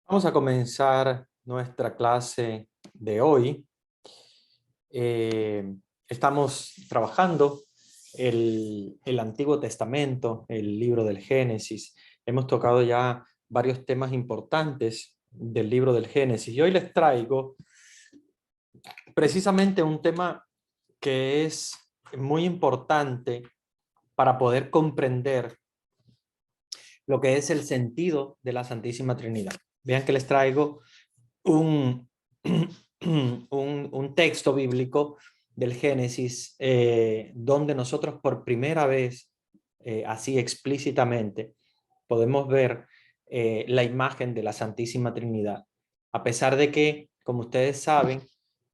Vamos a comenzar nuestra clase de hoy. Estamos trabajando el Antiguo Testamento, el libro del Génesis. Hemos tocado ya varios temas importantes del libro del Génesis y hoy les traigo precisamente un tema que es muy importante para poder comprender lo que es el sentido de la Santísima Trinidad. Vean que les traigo un, un texto bíblico del Génesis donde nosotros por primera vez, así explícitamente, podemos ver la imagen de la Santísima Trinidad. A pesar de que, como ustedes saben,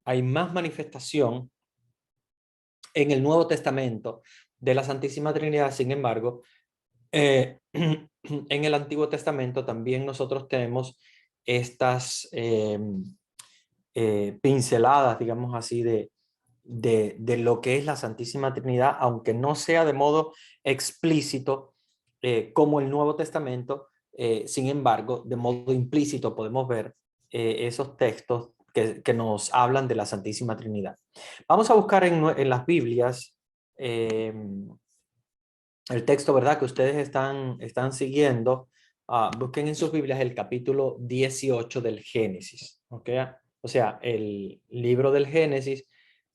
hay más manifestación en el Nuevo Testamento de la Santísima Trinidad. Sin embargo, en el Antiguo Testamento también nosotros tenemos estas pinceladas, digamos así, de lo que es la Santísima Trinidad, aunque no sea de modo explícito como el Nuevo Testamento. Sin embargo, de modo implícito podemos ver esos textos que nos hablan de la Santísima Trinidad. Vamos a buscar en las Biblias el texto, ¿verdad?, que ustedes están siguiendo. Busquen en sus Biblias el capítulo 18 del Génesis, ¿ok? O sea, el libro del Génesis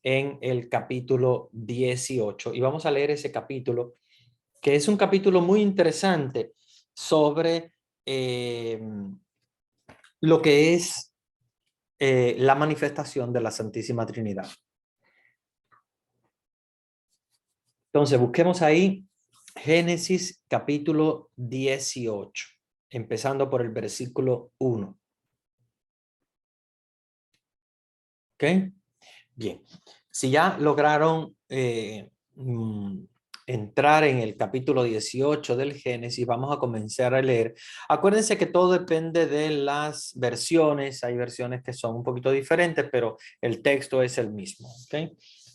en el capítulo 18. Y vamos a leer ese capítulo, que es un capítulo muy interesante sobre lo que es la manifestación de la Santísima Trinidad. Entonces, busquemos ahí Génesis capítulo 18, empezando por el versículo 1. ¿Ok? Bien. Si ya lograron entrar en el capítulo 18 del Génesis, vamos a comenzar a leer. Acuérdense que todo depende de las versiones. Hay versiones que son un poquito diferentes, pero el texto es el mismo. ¿Ok?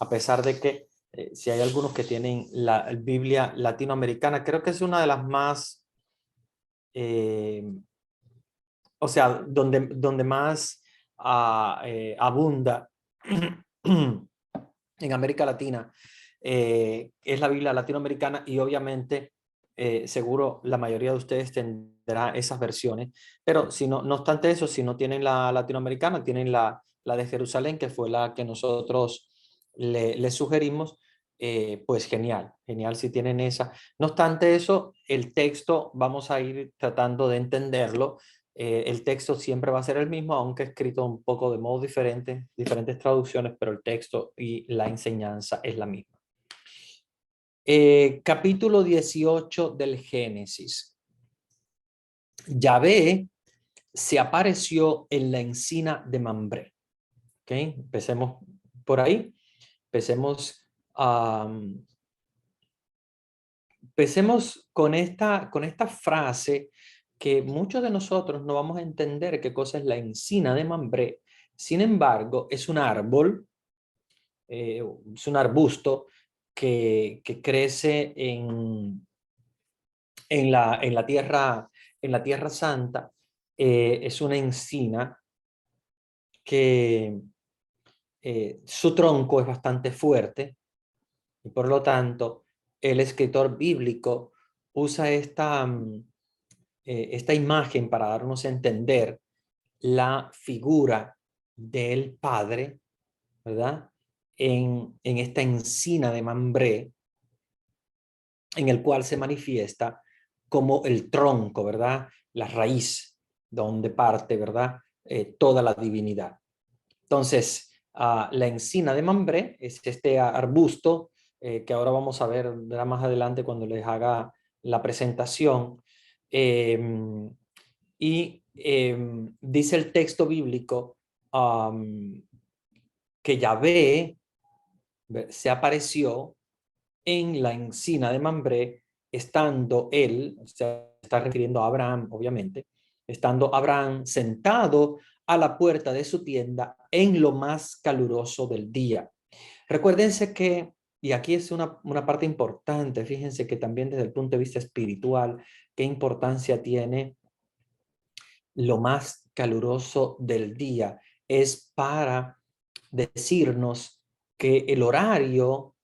A pesar de que si hay algunos que tienen la Biblia latinoamericana, creo que es una de las más, o sea, donde más abunda en América Latina, es la Biblia latinoamericana y obviamente seguro la mayoría de ustedes tendrá esas versiones, pero si no, no obstante eso, si no tienen la latinoamericana, tienen la de Jerusalén, que fue la que nosotros le sugerimos. Pues genial, genial si tienen esa. No obstante eso, el texto vamos a ir tratando de entenderlo. El texto siempre va a ser el mismo, aunque escrito un poco de modo diferente, diferentes traducciones, pero el texto y la enseñanza es la misma. Capítulo 18 del Génesis. Yahvé se apareció en la encina de Mambré. ¿Okay? Empecemos por ahí. Empecemos con esta frase que muchos de nosotros no vamos a entender qué cosa es la encina de Mambré. Sin embargo, es un árbol, es un arbusto que crece en la tierra santa. Es una encina que su tronco es bastante fuerte y por lo tanto el escritor bíblico usa esta imagen para darnos a entender la figura del Padre, ¿verdad? En esta encina de Mambré, en el cual se manifiesta como el tronco, ¿verdad? La raíz donde parte, ¿verdad? Toda la divinidad. Entonces, la encina de Mambré es este arbusto que ahora vamos a ver más adelante cuando les haga la presentación. Dice el texto bíblico que Yahvé se apareció en la encina de Mambré, estando él, o sea, está refiriendo a Abraham, obviamente, estando Abraham sentado a la puerta de su tienda en lo más caluroso del día. Recuérdense que, y aquí es una parte importante, fíjense que también desde el punto de vista espiritual, qué importancia tiene lo más caluroso del día. Es para decirnos que el horario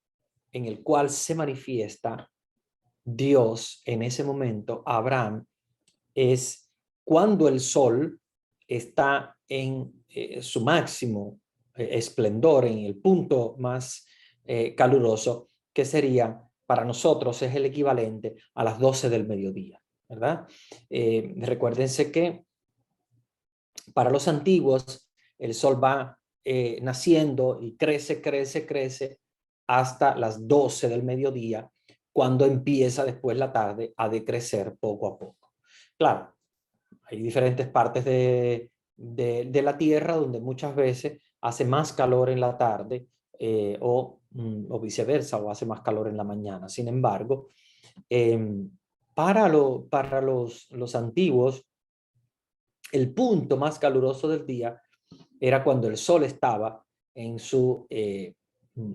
en el cual se manifiesta Dios en ese momento a Abraham es cuando el sol está en su máximo esplendor, en el punto más caluroso, que sería para nosotros es el equivalente a las 12 del mediodía, ¿verdad? Recuérdense que para los antiguos el sol va naciendo y crece hasta las 12 del mediodía, cuando empieza después la tarde a decrecer poco a poco. Claro, hay diferentes partes de la Tierra donde muchas veces hace más calor en la tarde o viceversa, o hace más calor en la mañana. Sin embargo, eh, para los antiguos, el punto más caluroso del día era cuando el sol estaba en su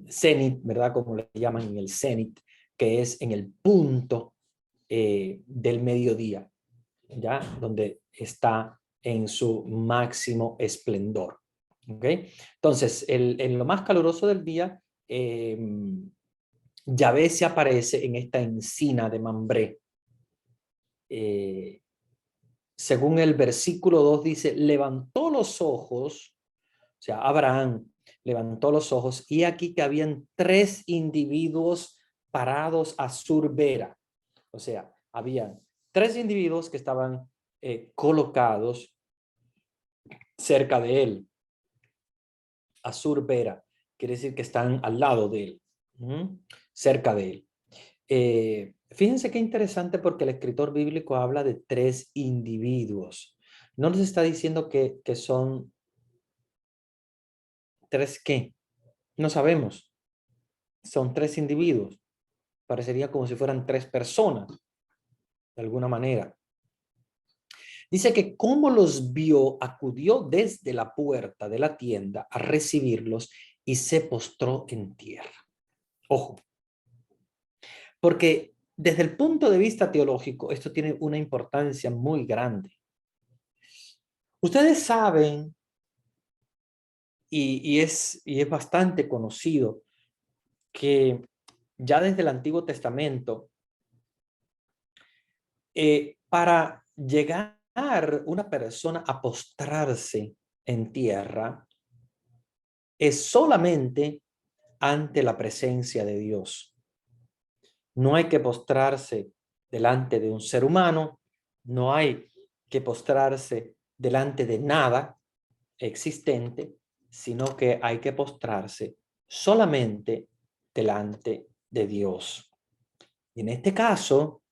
cenit, ¿verdad? Como le llaman en el cenit, que es en el punto del mediodía, ¿ya? Donde está en su máximo esplendor. ¿Ok? Entonces, en lo más caluroso del día, Yahvé se aparece en esta encina de Mambré. Según el versículo 2 dice, levantó los ojos, o sea, Abraham levantó los ojos y aquí que habían 3 individuos parados a sur vera. O sea, habían 3 individuos que estaban colocados cerca de él, a sur vera, quiere decir que están al lado de él, cerca de él. Fíjense qué interesante, porque el escritor bíblico habla de 3 individuos. No nos está diciendo que son 3 qué, no sabemos. Son 3 individuos. Parecería como si fueran 3 personas, de alguna manera. Dice que como los vio, acudió desde la puerta de la tienda a recibirlos y se postró en tierra. Ojo, porque desde el punto de vista teológico, esto tiene una importancia muy grande. Ustedes saben, y es bastante conocido, que ya desde el Antiguo Testamento, para llegar una persona a postrarse en tierra, es solamente ante la presencia de Dios. No hay que postrarse delante de un ser humano, no hay que postrarse delante de nada existente, sino que hay que postrarse solamente delante de Dios. Y en este caso,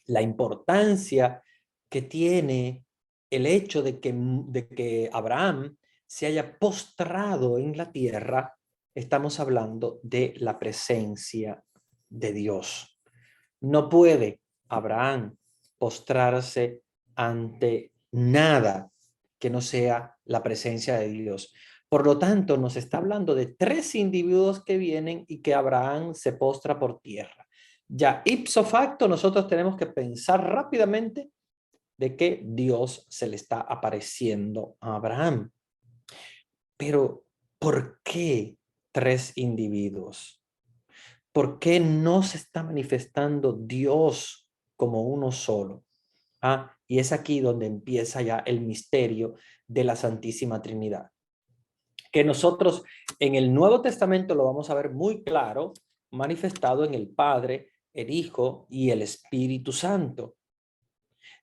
la importancia que tiene el hecho de que Abraham se haya postrado en la tierra, estamos hablando de la presencia de Dios. No puede Abraham postrarse ante nada que no sea la presencia de Dios. Por lo tanto, nos está hablando de 3 individuos que vienen y que Abraham se postra por tierra. Ya ipso facto, nosotros tenemos que pensar rápidamente de que Dios se le está apareciendo a Abraham. Pero, ¿por qué 3 individuos? ¿Por qué no se está manifestando Dios como uno solo? Y es aquí donde empieza ya el misterio de la Santísima Trinidad, que nosotros en el Nuevo Testamento lo vamos a ver muy claro, manifestado en el Padre, el Hijo y el Espíritu Santo.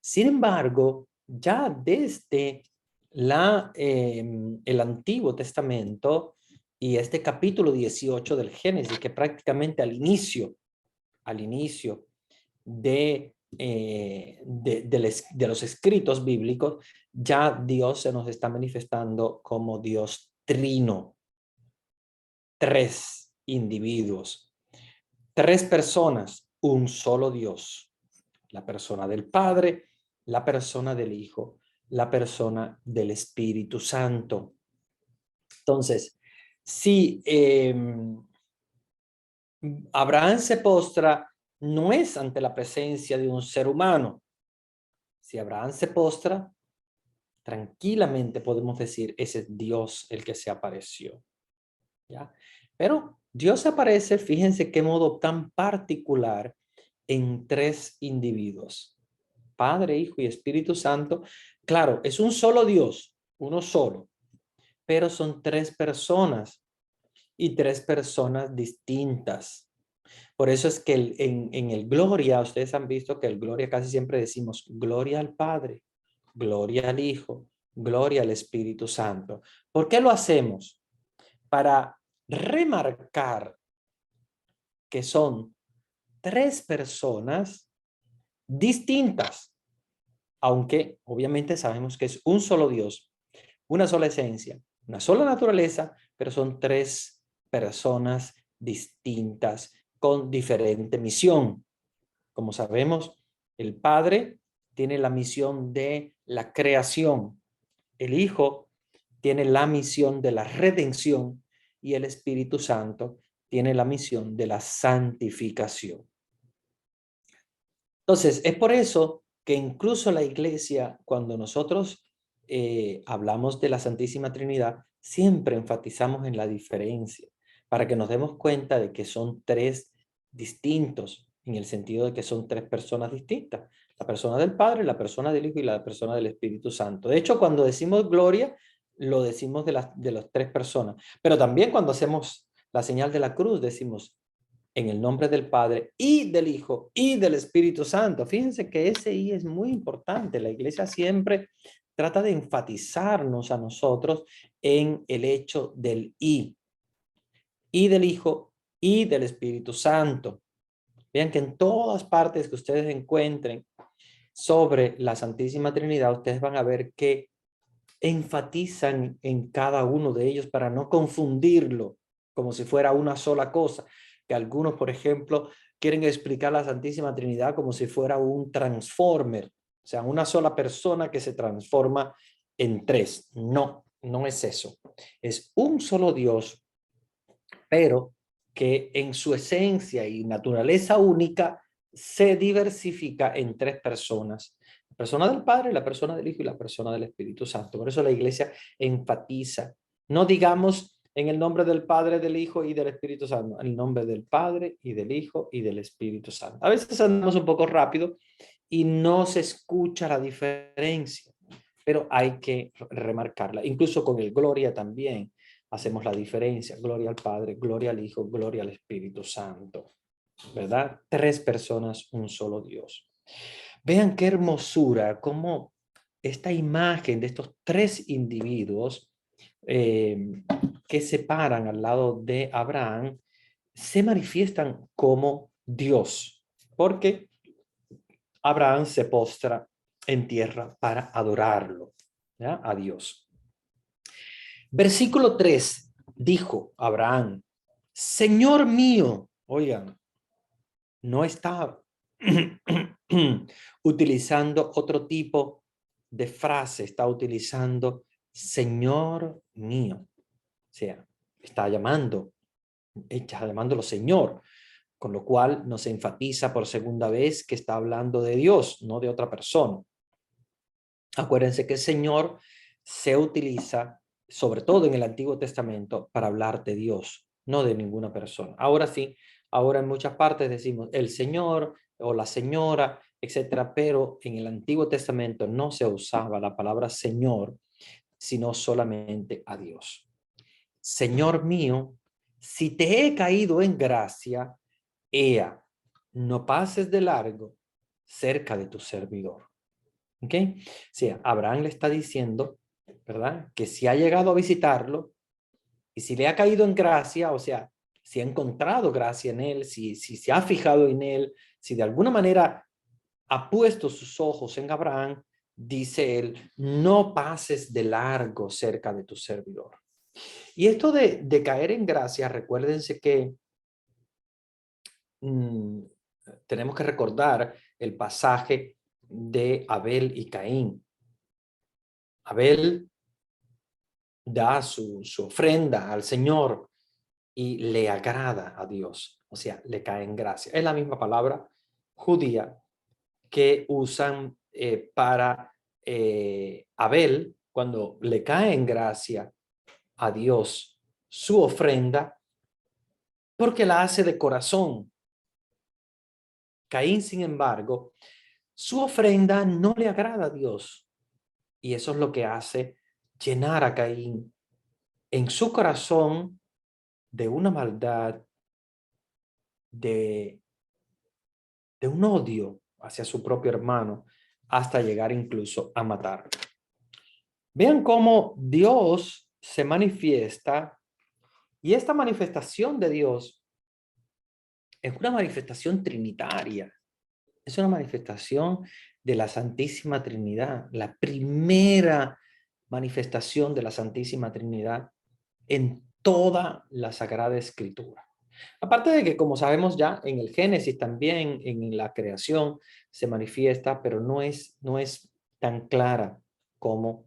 Sin embargo, ya desde el Antiguo Testamento y este capítulo 18 del Génesis, que prácticamente al inicio de los escritos bíblicos, ya Dios se nos está manifestando como Dios trino. 3 individuos, 3 personas, un solo Dios. La persona del Padre, la persona del Hijo, la persona del Espíritu Santo. Entonces, si Abraham se postra, no es ante la presencia de un ser humano, Si Abraham se postra, tranquilamente podemos decir, ese es Dios el que se apareció. ¿Ya? Pero Dios se aparece, fíjense qué modo tan particular, en tres individuos. Padre, Hijo y Espíritu Santo. Claro, es un solo Dios, uno solo, pero son tres personas y tres personas distintas. Por eso es que en el Gloria, ustedes han visto que el Gloria casi siempre decimos Gloria al Padre, Gloria al Hijo, Gloria al Espíritu Santo. ¿Por qué lo hacemos? Para remarcar que son tres personas distintas, aunque obviamente sabemos que es un solo Dios, una sola esencia, una sola naturaleza, pero son tres personas distintas con diferente misión. Como sabemos, el Padre tiene la misión de la creación, el Hijo tiene la misión de la redención y el Espíritu Santo tiene la misión de la santificación. Entonces, es por eso que incluso la iglesia, cuando nosotros hablamos de la Santísima Trinidad, siempre enfatizamos en la diferencia, para que nos demos cuenta de que son tres distintos, en el sentido de que son tres personas distintas. La persona del Padre, la persona del Hijo y la persona del Espíritu Santo. De hecho, cuando decimos gloria, lo decimos de las tres personas. Pero también cuando hacemos la señal de la cruz, decimos en el nombre del Padre y del Hijo y del Espíritu Santo. Fíjense que ese I es muy importante. La iglesia siempre trata de enfatizarnos a nosotros en el hecho del y del Hijo y del Espíritu Santo. Vean que en todas partes que ustedes encuentren sobre la Santísima Trinidad, ustedes van a ver que enfatizan en cada uno de ellos para no confundirlo como si fuera una sola cosa. Que algunos, por ejemplo, quieren explicar la Santísima Trinidad como si fuera un transformer, o sea, una sola persona que se transforma en tres. No, no es eso. Es un solo Dios, pero que en su esencia y naturaleza única se diversifica en tres personas. La persona del Padre, la persona del Hijo y la persona del Espíritu Santo. Por eso la iglesia enfatiza. No digamos en el nombre del Padre, del Hijo y del Espíritu Santo. En el nombre del Padre y del Hijo y del Espíritu Santo. A veces andamos un poco rápido y no se escucha la diferencia, pero hay que remarcarla. Incluso con el Gloria también hacemos la diferencia. Gloria al Padre, gloria al Hijo, gloria al Espíritu Santo. ¿Verdad? Tres personas, un solo Dios. Vean qué hermosura, cómo esta imagen de estos tres individuos que se paran al lado de Abraham se manifiestan como Dios, porque Abraham se postra en tierra para adorarlo, ¿ya? A Dios. Versículo 3, dijo Abraham, Señor mío, oigan, no está utilizando otro tipo de frase, está utilizando Señor mío. O sea, está llamándolo Señor, con lo cual nos enfatiza por segunda vez que está hablando de Dios, no de otra persona. Acuérdense que Señor se utiliza, sobre todo en el Antiguo Testamento, para hablar de Dios, no de ninguna persona. Ahora sí, ahora en muchas partes decimos el Señor o la señora, etcétera, pero en el Antiguo Testamento no se usaba la palabra Señor, sino solamente a Dios. Señor mío, si te he caído en gracia, ea, no pases de largo cerca de tu servidor. ¿Ok? Sí, Abraham le está diciendo, ¿verdad? Que si ha llegado a visitarlo y si le ha caído en gracia, o sea, si ha encontrado gracia en él, si se ha fijado en él, si de alguna manera ha puesto sus ojos en Abraham, dice él, no pases de largo cerca de tu servidor. Y esto de caer en gracia, recuérdense que tenemos que recordar el pasaje de Abel y Caín. Abel da su ofrenda al Señor y le agrada a Dios, o sea, le cae en gracia. Es la misma palabra judía que usan para Abel, cuando le cae en gracia a Dios su ofrenda, porque la hace de corazón. Caín, sin embargo, su ofrenda no le agrada a Dios. Y eso es lo que hace llenar a Caín en su corazón de una maldad, de un odio hacia su propio hermano, hasta llegar incluso a matarlo. Vean cómo Dios se manifiesta, y esta manifestación de Dios es una manifestación trinitaria. Es una manifestación de la Santísima Trinidad, la primera manifestación de la Santísima Trinidad en toda la Sagrada Escritura. Aparte de que, como sabemos ya, en el Génesis también, en la creación, se manifiesta, pero no es tan clara como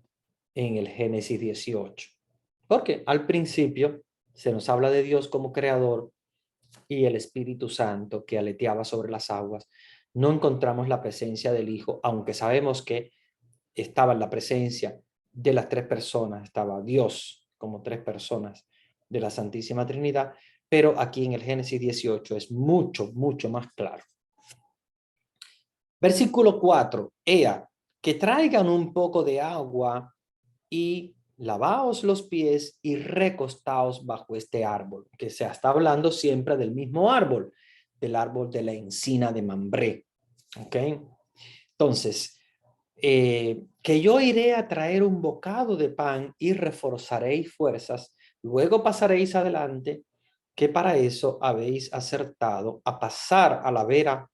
en el Génesis 18. Porque al principio se nos habla de Dios como creador y el Espíritu Santo que aleteaba sobre las aguas. No encontramos la presencia del Hijo, aunque sabemos que estaba en la presencia de las tres personas, estaba Dios como tres personas de la Santísima Trinidad, pero aquí en el Génesis 18 es mucho, mucho más claro. Versículo 4, Ea, que traigan un poco de agua y lavaos los pies y recostaos bajo este árbol, que se está hablando siempre del mismo árbol, del árbol de la encina de Mambré. ¿Ok? Entonces, que yo iré a traer un bocado de pan y reforzaréis fuerzas, luego pasaréis adelante, que para eso habéis acertado a pasar a la vera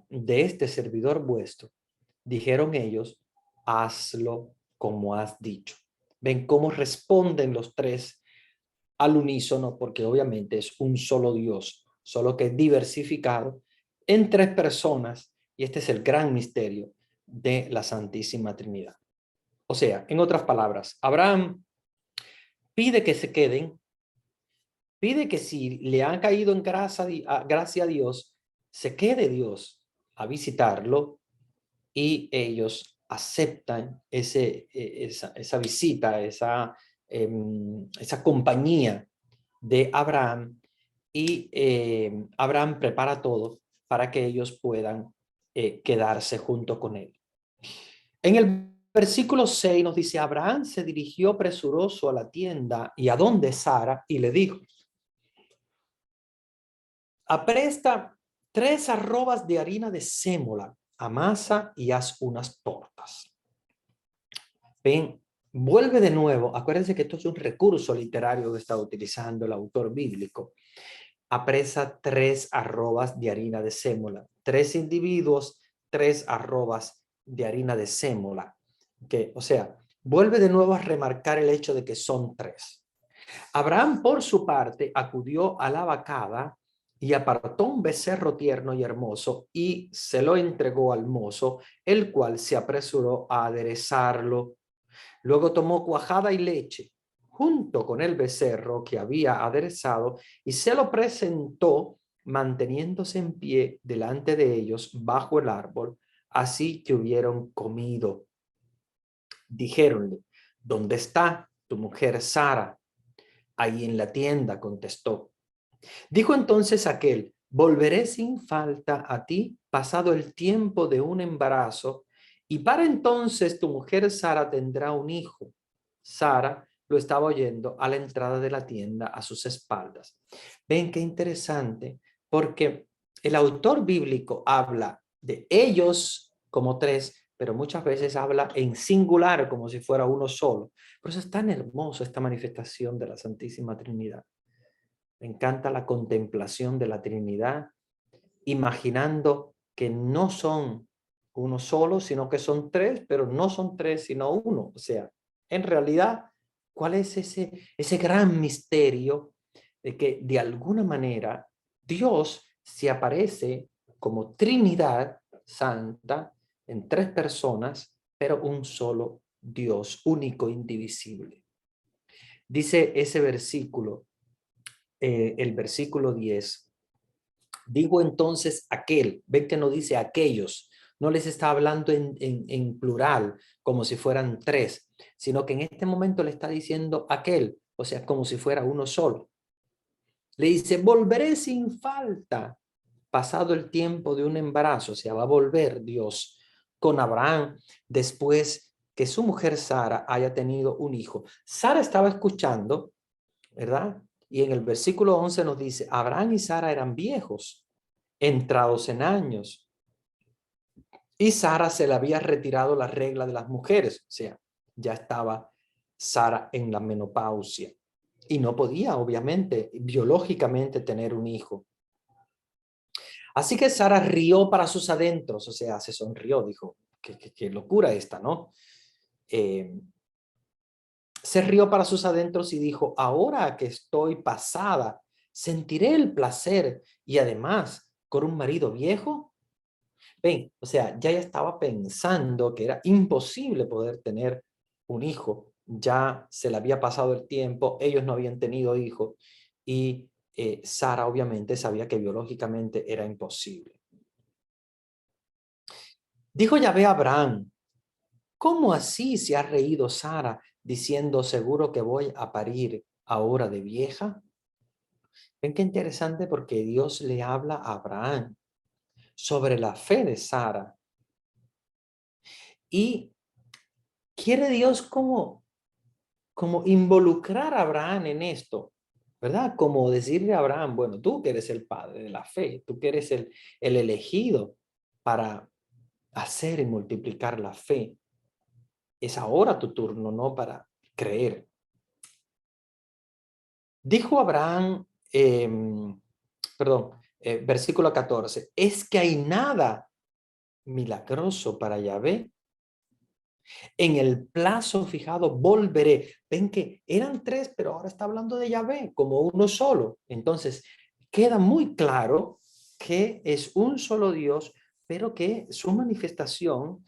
de este servidor vuestro. Dijeron ellos, hazlo como has dicho. Ven cómo responden los tres al unísono, porque obviamente es un solo Dios, solo que diversificado en tres personas, y este es el gran misterio de la Santísima Trinidad. O sea, en otras palabras, Abraham pide que se queden, pide que si le han caído en gracia a Dios, se quede Dios a visitarlo, y ellos aceptan esa visita, esa compañía de Abraham, y Abraham prepara todo para que ellos puedan quedarse junto con él. En el versículo 6 nos dice, Abraham se dirigió presuroso a la tienda y a donde Sara y le dijo, apresta 3 arrobas de harina de sémola, amasa y haz unas tortas. Ven, vuelve de nuevo, acuérdense que esto es un recurso literario que está utilizando el autor bíblico. Apresa 3 arrobas de harina de sémola, 3 individuos, 3 arrobas de harina de sémola. Que, o sea, vuelve de nuevo a remarcar el hecho de que son 3. Abraham, por su parte, acudió a la vacada y apartó un becerro tierno y hermoso y se lo entregó al mozo, el cual se apresuró a aderezarlo. Luego tomó cuajada y leche junto con el becerro que había aderezado y se lo presentó manteniéndose en pie delante de ellos bajo el árbol, así que hubieron comido. Dijéronle, ¿dónde está tu mujer Sara? Ahí en la tienda, contestó. Dijo entonces aquel, volveré sin falta a ti pasado el tiempo de un embarazo, y para entonces tu mujer Sara tendrá un hijo. Sara lo estaba oyendo a la entrada de la tienda a sus espaldas. Ven qué interesante, porque el autor bíblico habla de ellos como 3, pero muchas veces habla en singular como si fuera uno solo. Por eso es tan hermoso esta manifestación de la Santísima Trinidad. Me encanta la contemplación de la Trinidad, imaginando que no son uno solo, sino que son 3, pero no son 3, sino uno. O sea, en realidad, ¿cuál es ese gran misterio de que de alguna manera Dios se aparece como Trinidad Santa en 3 personas, pero un solo Dios, único, indivisible? Dice ese versículo, el versículo 10, digo entonces aquel, ven que no dice aquellos, No les está hablando en plural, como si fueran tres, sino que en este momento le está diciendo aquel, o sea, como si fuera uno solo. Le dice, volveré sin falta, pasado el tiempo de un embarazo, o sea, va a volver Dios con Abraham después que su mujer Sara haya tenido un hijo. Sara estaba escuchando, ¿verdad? Y en el versículo 11 nos dice, Abraham y Sara eran viejos, entrados en años, y Sara se le había retirado la regla de las mujeres, o sea, ya estaba Sara en la menopausia y no podía, obviamente, biológicamente tener un hijo. Así que Sara rió para sus adentros, o sea, se sonrió, dijo, qué locura esta, ¿no? Se rió para sus adentros y dijo, ahora que estoy pasada, sentiré el placer y además con un marido viejo. Ven, o sea, ya estaba pensando que era imposible poder tener un hijo. Ya se le había pasado el tiempo, ellos no habían tenido hijos y Sara obviamente sabía que biológicamente era imposible. Dijo Yahvé a Abraham, ¿cómo así se ha reído Sara diciendo seguro que voy a parir ahora de vieja? Ven qué interesante porque Dios le habla a Abraham sobre la fe de Sara y quiere Dios como involucrar a Abraham en esto, ¿verdad? Como decirle a Abraham, bueno, tú que eres el padre de la fe, tú que eres el elegido para hacer y multiplicar la fe. Es ahora tu turno, ¿no? Para creer. Dijo Abraham, versículo 14, ¿es que hay nada milagroso para Yahvé? En el plazo fijado volveré. Ven que eran tres, pero ahora está hablando de Yahvé como uno solo. Entonces, queda muy claro que es un solo Dios, pero que su manifestación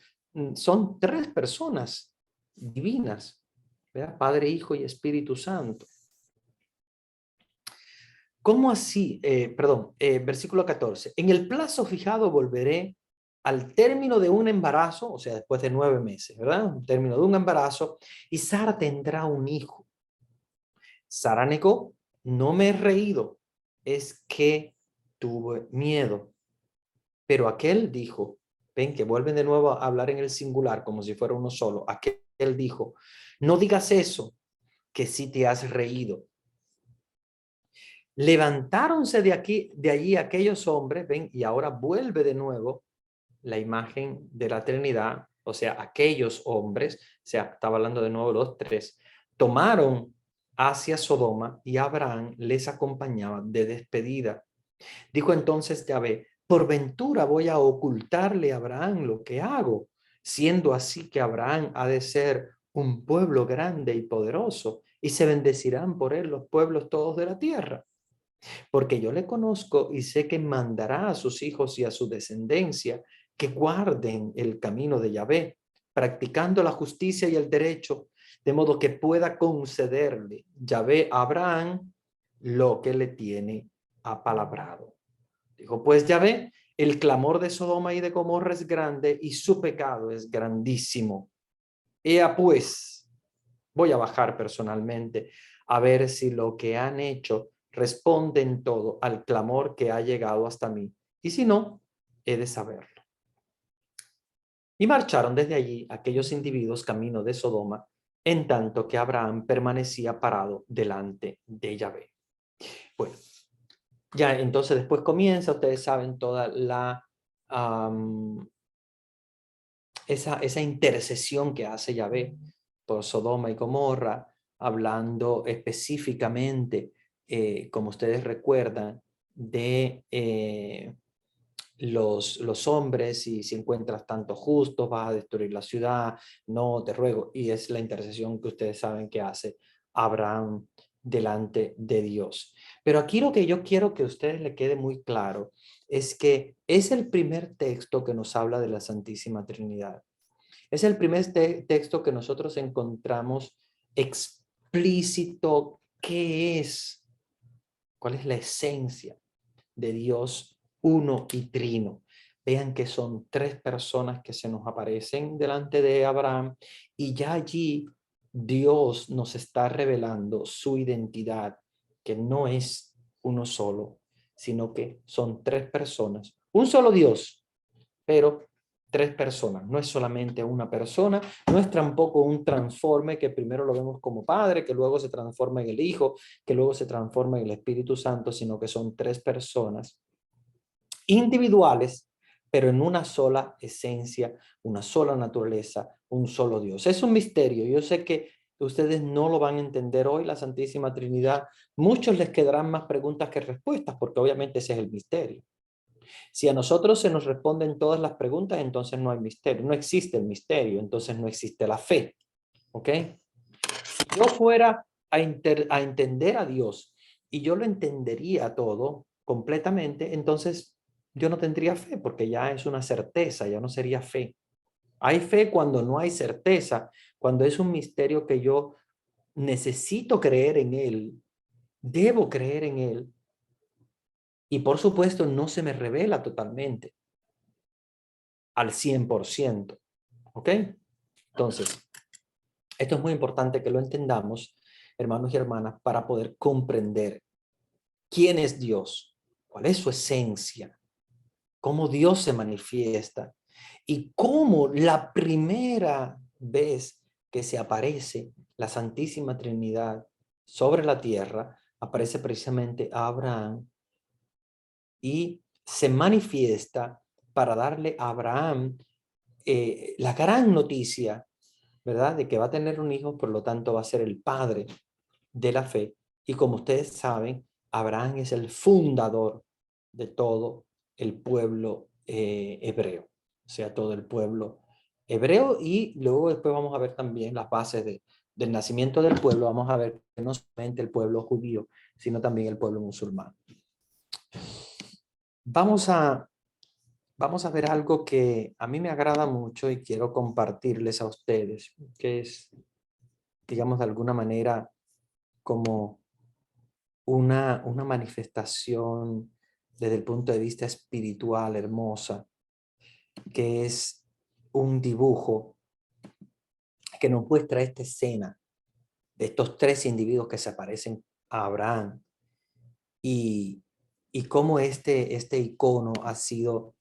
son tres personas divinas, ¿verdad? Padre, Hijo y Espíritu Santo. ¿Cómo así? Versículo 14. En el plazo fijado volveré al término de un embarazo, o sea, después de 9 meses, ¿verdad? Un término de un embarazo, y Sara tendrá un hijo. Sara negó, no me he reído, es que tuve miedo. Pero aquel dijo, ven que vuelven de nuevo a hablar en el singular como si fuera uno solo. Aquel dijo, no digas eso, que sí te has reído. Levantáronse de allí aquellos hombres, ven, y ahora vuelve de nuevo la imagen de la Trinidad, o sea, aquellos hombres, o sea, estaba hablando de nuevo los tres, tomaron hacia Sodoma y Abraham les acompañaba de despedida. Dijo entonces Yahvé, por ventura voy a ocultarle a Abraham lo que hago, siendo así que Abraham ha de ser un pueblo grande y poderoso, y se bendecirán por él los pueblos todos de la tierra. Porque yo le conozco y sé que mandará a sus hijos y a su descendencia que guarden el camino de Yahvé, practicando la justicia y el derecho, de modo que pueda concederle Yahvé a Abraham lo que le tiene apalabrado. Dijo, pues Yahvé, el clamor de Sodoma y de Gomorra es grande y su pecado es grandísimo. Ea pues, voy a bajar personalmente a ver si lo que han hecho responde en todo al clamor que ha llegado hasta mí. Y si no, he de saberlo. Y marcharon desde allí aquellos individuos camino de Sodoma, en tanto que Abraham permanecía parado delante de Yahvé. Bueno, ya entonces después comienza, ustedes saben, toda esa intercesión que hace Yahvé por Sodoma y Gomorra, hablando específicamente, como ustedes recuerdan, de los hombres, y si encuentras tantos justos, vas a destruir la ciudad, no te ruego. Y es la intercesión que ustedes saben que hace Abraham delante de Dios. Pero aquí lo que yo quiero que a ustedes le quede muy claro es que es el primer texto que nos habla de la Santísima Trinidad. Es el primer texto que nosotros encontramos explícito qué es, cuál es la esencia de Dios uno y trino. Vean que son tres personas que se nos aparecen delante de Abraham y ya allí Dios nos está revelando su identidad, que no es uno solo, sino que son tres personas. Un solo Dios, pero tres personas. No es solamente una persona, no es tampoco un transforme que primero lo vemos como Padre, que luego se transforma en el Hijo, que luego se transforma en el Espíritu Santo, sino que son tres personas individuales, pero en una sola esencia, una sola naturaleza, un solo Dios. Es un misterio. Yo sé que ustedes no lo van a entender hoy, la Santísima Trinidad. Muchos les quedarán más preguntas que respuestas, porque obviamente ese es el misterio. Si a nosotros se nos responden todas las preguntas, entonces no hay misterio, no existe el misterio, entonces no existe la fe. ¿Ok? Si yo fuera a entender a Dios y yo lo entendería todo completamente, entonces yo no tendría fe porque ya es una certeza, ya no sería fe. Hay fe cuando no hay certeza, cuando es un misterio que yo necesito creer en él, debo creer en él y por supuesto no se me revela totalmente al 100%. ¿Ok? Entonces, esto es muy importante que lo entendamos, hermanos y hermanas, para poder comprender quién es Dios, cuál es su esencia, cómo Dios se manifiesta y cómo la primera vez que se aparece la Santísima Trinidad sobre la tierra, aparece precisamente a Abraham y se manifiesta para darle a Abraham la gran noticia, ¿verdad? De que va a tener un hijo, por lo tanto va a ser el padre de la fe. Y como ustedes saben, Abraham es el fundador de todo el pueblo hebreo, o sea, todo el pueblo hebreo. Y luego después vamos a ver también las bases del nacimiento del pueblo. Vamos a ver que no solamente el pueblo judío, sino también el pueblo musulmán. Vamos a, vamos a ver algo que a mí me agrada mucho y quiero compartirles a ustedes, que es, digamos, de alguna manera como una manifestación desde el punto de vista espiritual hermosa, que es un dibujo que nos muestra esta escena de estos tres individuos que se parecen a Abraham y, y cómo este icono ha sido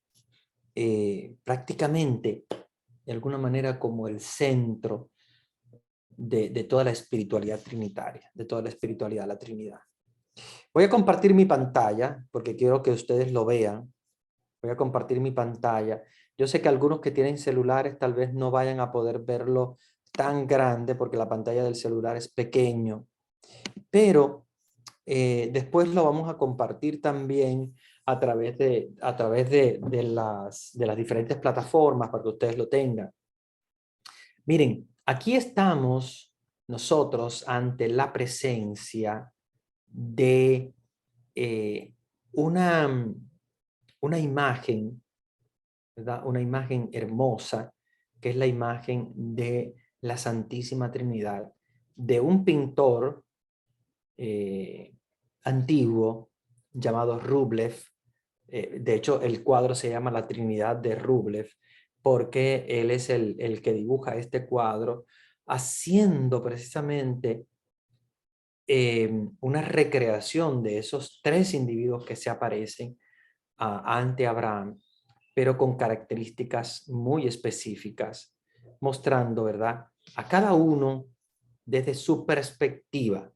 prácticamente de alguna manera como el centro de toda la espiritualidad trinitaria, de toda la espiritualidad de la Trinidad. Voy a compartir mi pantalla porque quiero que ustedes lo vean. Voy a compartir mi pantalla. Yo sé que algunos que tienen celulares tal vez no vayan a poder verlo tan grande porque la pantalla del celular es pequeño, pero después lo vamos a compartir también a través de las diferentes plataformas para que ustedes lo tengan. Miren, aquí estamos nosotros ante la presencia de una, una imagen, ¿verdad? Una imagen hermosa, que es la imagen de la Santísima Trinidad, de un pintor antiguo llamado Rublev. De hecho, el cuadro se llama La Trinidad de Rublev, porque él es el que dibuja este cuadro, haciendo precisamente una recreación de esos tres individuos que se aparecen ante Abraham, pero con características muy específicas, mostrando, ¿verdad? A cada uno desde su perspectiva,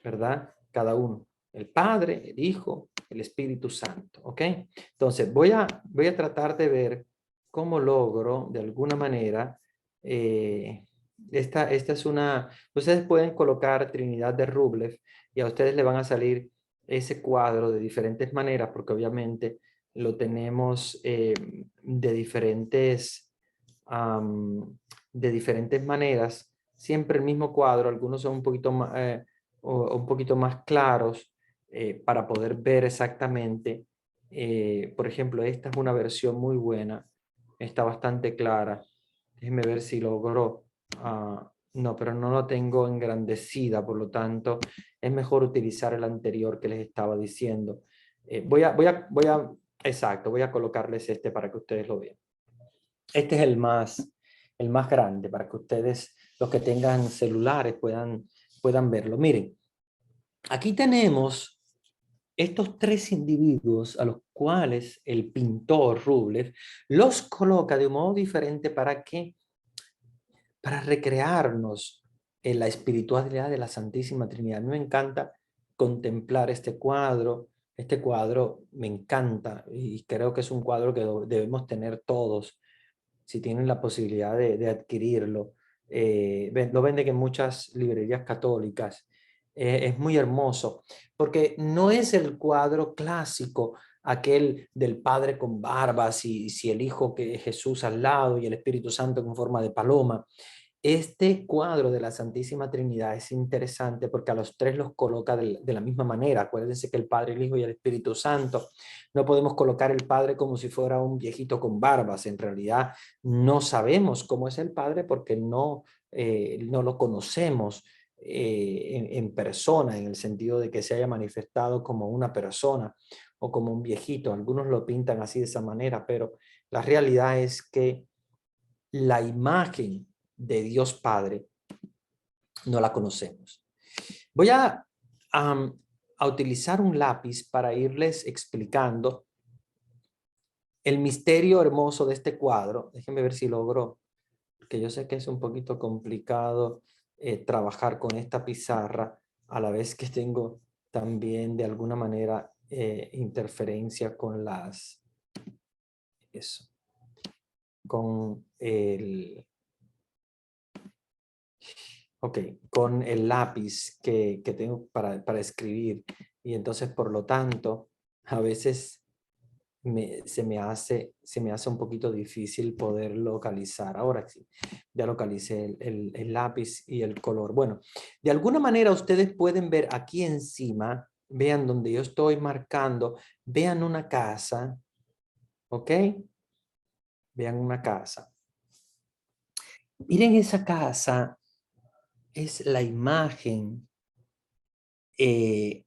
¿verdad? Cada uno, el Padre, el Hijo, el Espíritu Santo, ¿ok? Entonces, voy a tratar de ver cómo logro, de alguna manera, esta es una, ustedes pueden colocar Trinidad de Rublev y a ustedes le van a salir ese cuadro de diferentes maneras, porque obviamente lo tenemos de diferentes maneras, siempre el mismo cuadro, algunos son un poquito más, un poquito más claros para poder ver exactamente. Por ejemplo, esta es una versión muy buena, está bastante clara. Déjenme ver si logro. No, pero no lo tengo engrandecida, por lo tanto es mejor utilizar el anterior que les estaba diciendo. Voy a Exacto, voy a colocarles este para que ustedes lo vean. Este es el más grande para que ustedes, los que tengan celulares, puedan verlo. Miren, aquí tenemos estos tres individuos a los cuales el pintor Rublev los coloca de un modo diferente para que, para recrearnos en la espiritualidad de la Santísima Trinidad. A mí me encanta contemplar este cuadro. Este cuadro me encanta y creo que es un cuadro que debemos tener todos si tienen la posibilidad de adquirirlo. Lo venden en muchas librerías católicas. Es muy hermoso, porque no es el cuadro clásico, aquel del Padre con barbas y si el Hijo que es Jesús al lado y el Espíritu Santo con forma de paloma. Este cuadro de la Santísima Trinidad es interesante porque a los tres los coloca de la misma manera. Acuérdense que el Padre, el Hijo y el Espíritu Santo, no podemos colocar el Padre como si fuera un viejito con barbas. En realidad no sabemos cómo es el Padre porque no lo conocemos en persona, en el sentido de que se haya manifestado como una persona o como un viejito. Algunos lo pintan así de esa manera, pero la realidad es que la imagen de Dios Padre no la conocemos. Voy a utilizar un lápiz para irles explicando el misterio hermoso de este cuadro. Déjenme ver si logro, porque yo sé que es un poquito complicado trabajar con esta pizarra a la vez que tengo también de alguna manera interferencia con con con el lápiz que tengo para escribir. Y entonces, por lo tanto, a veces se me hace un poquito difícil poder localizar. Ahora sí, ya localicé el lápiz y el color. Bueno, de alguna manera ustedes pueden ver aquí encima, vean donde yo estoy marcando, vean una casa, ¿ok? Vean una casa. Miren esa casa, es la imagen de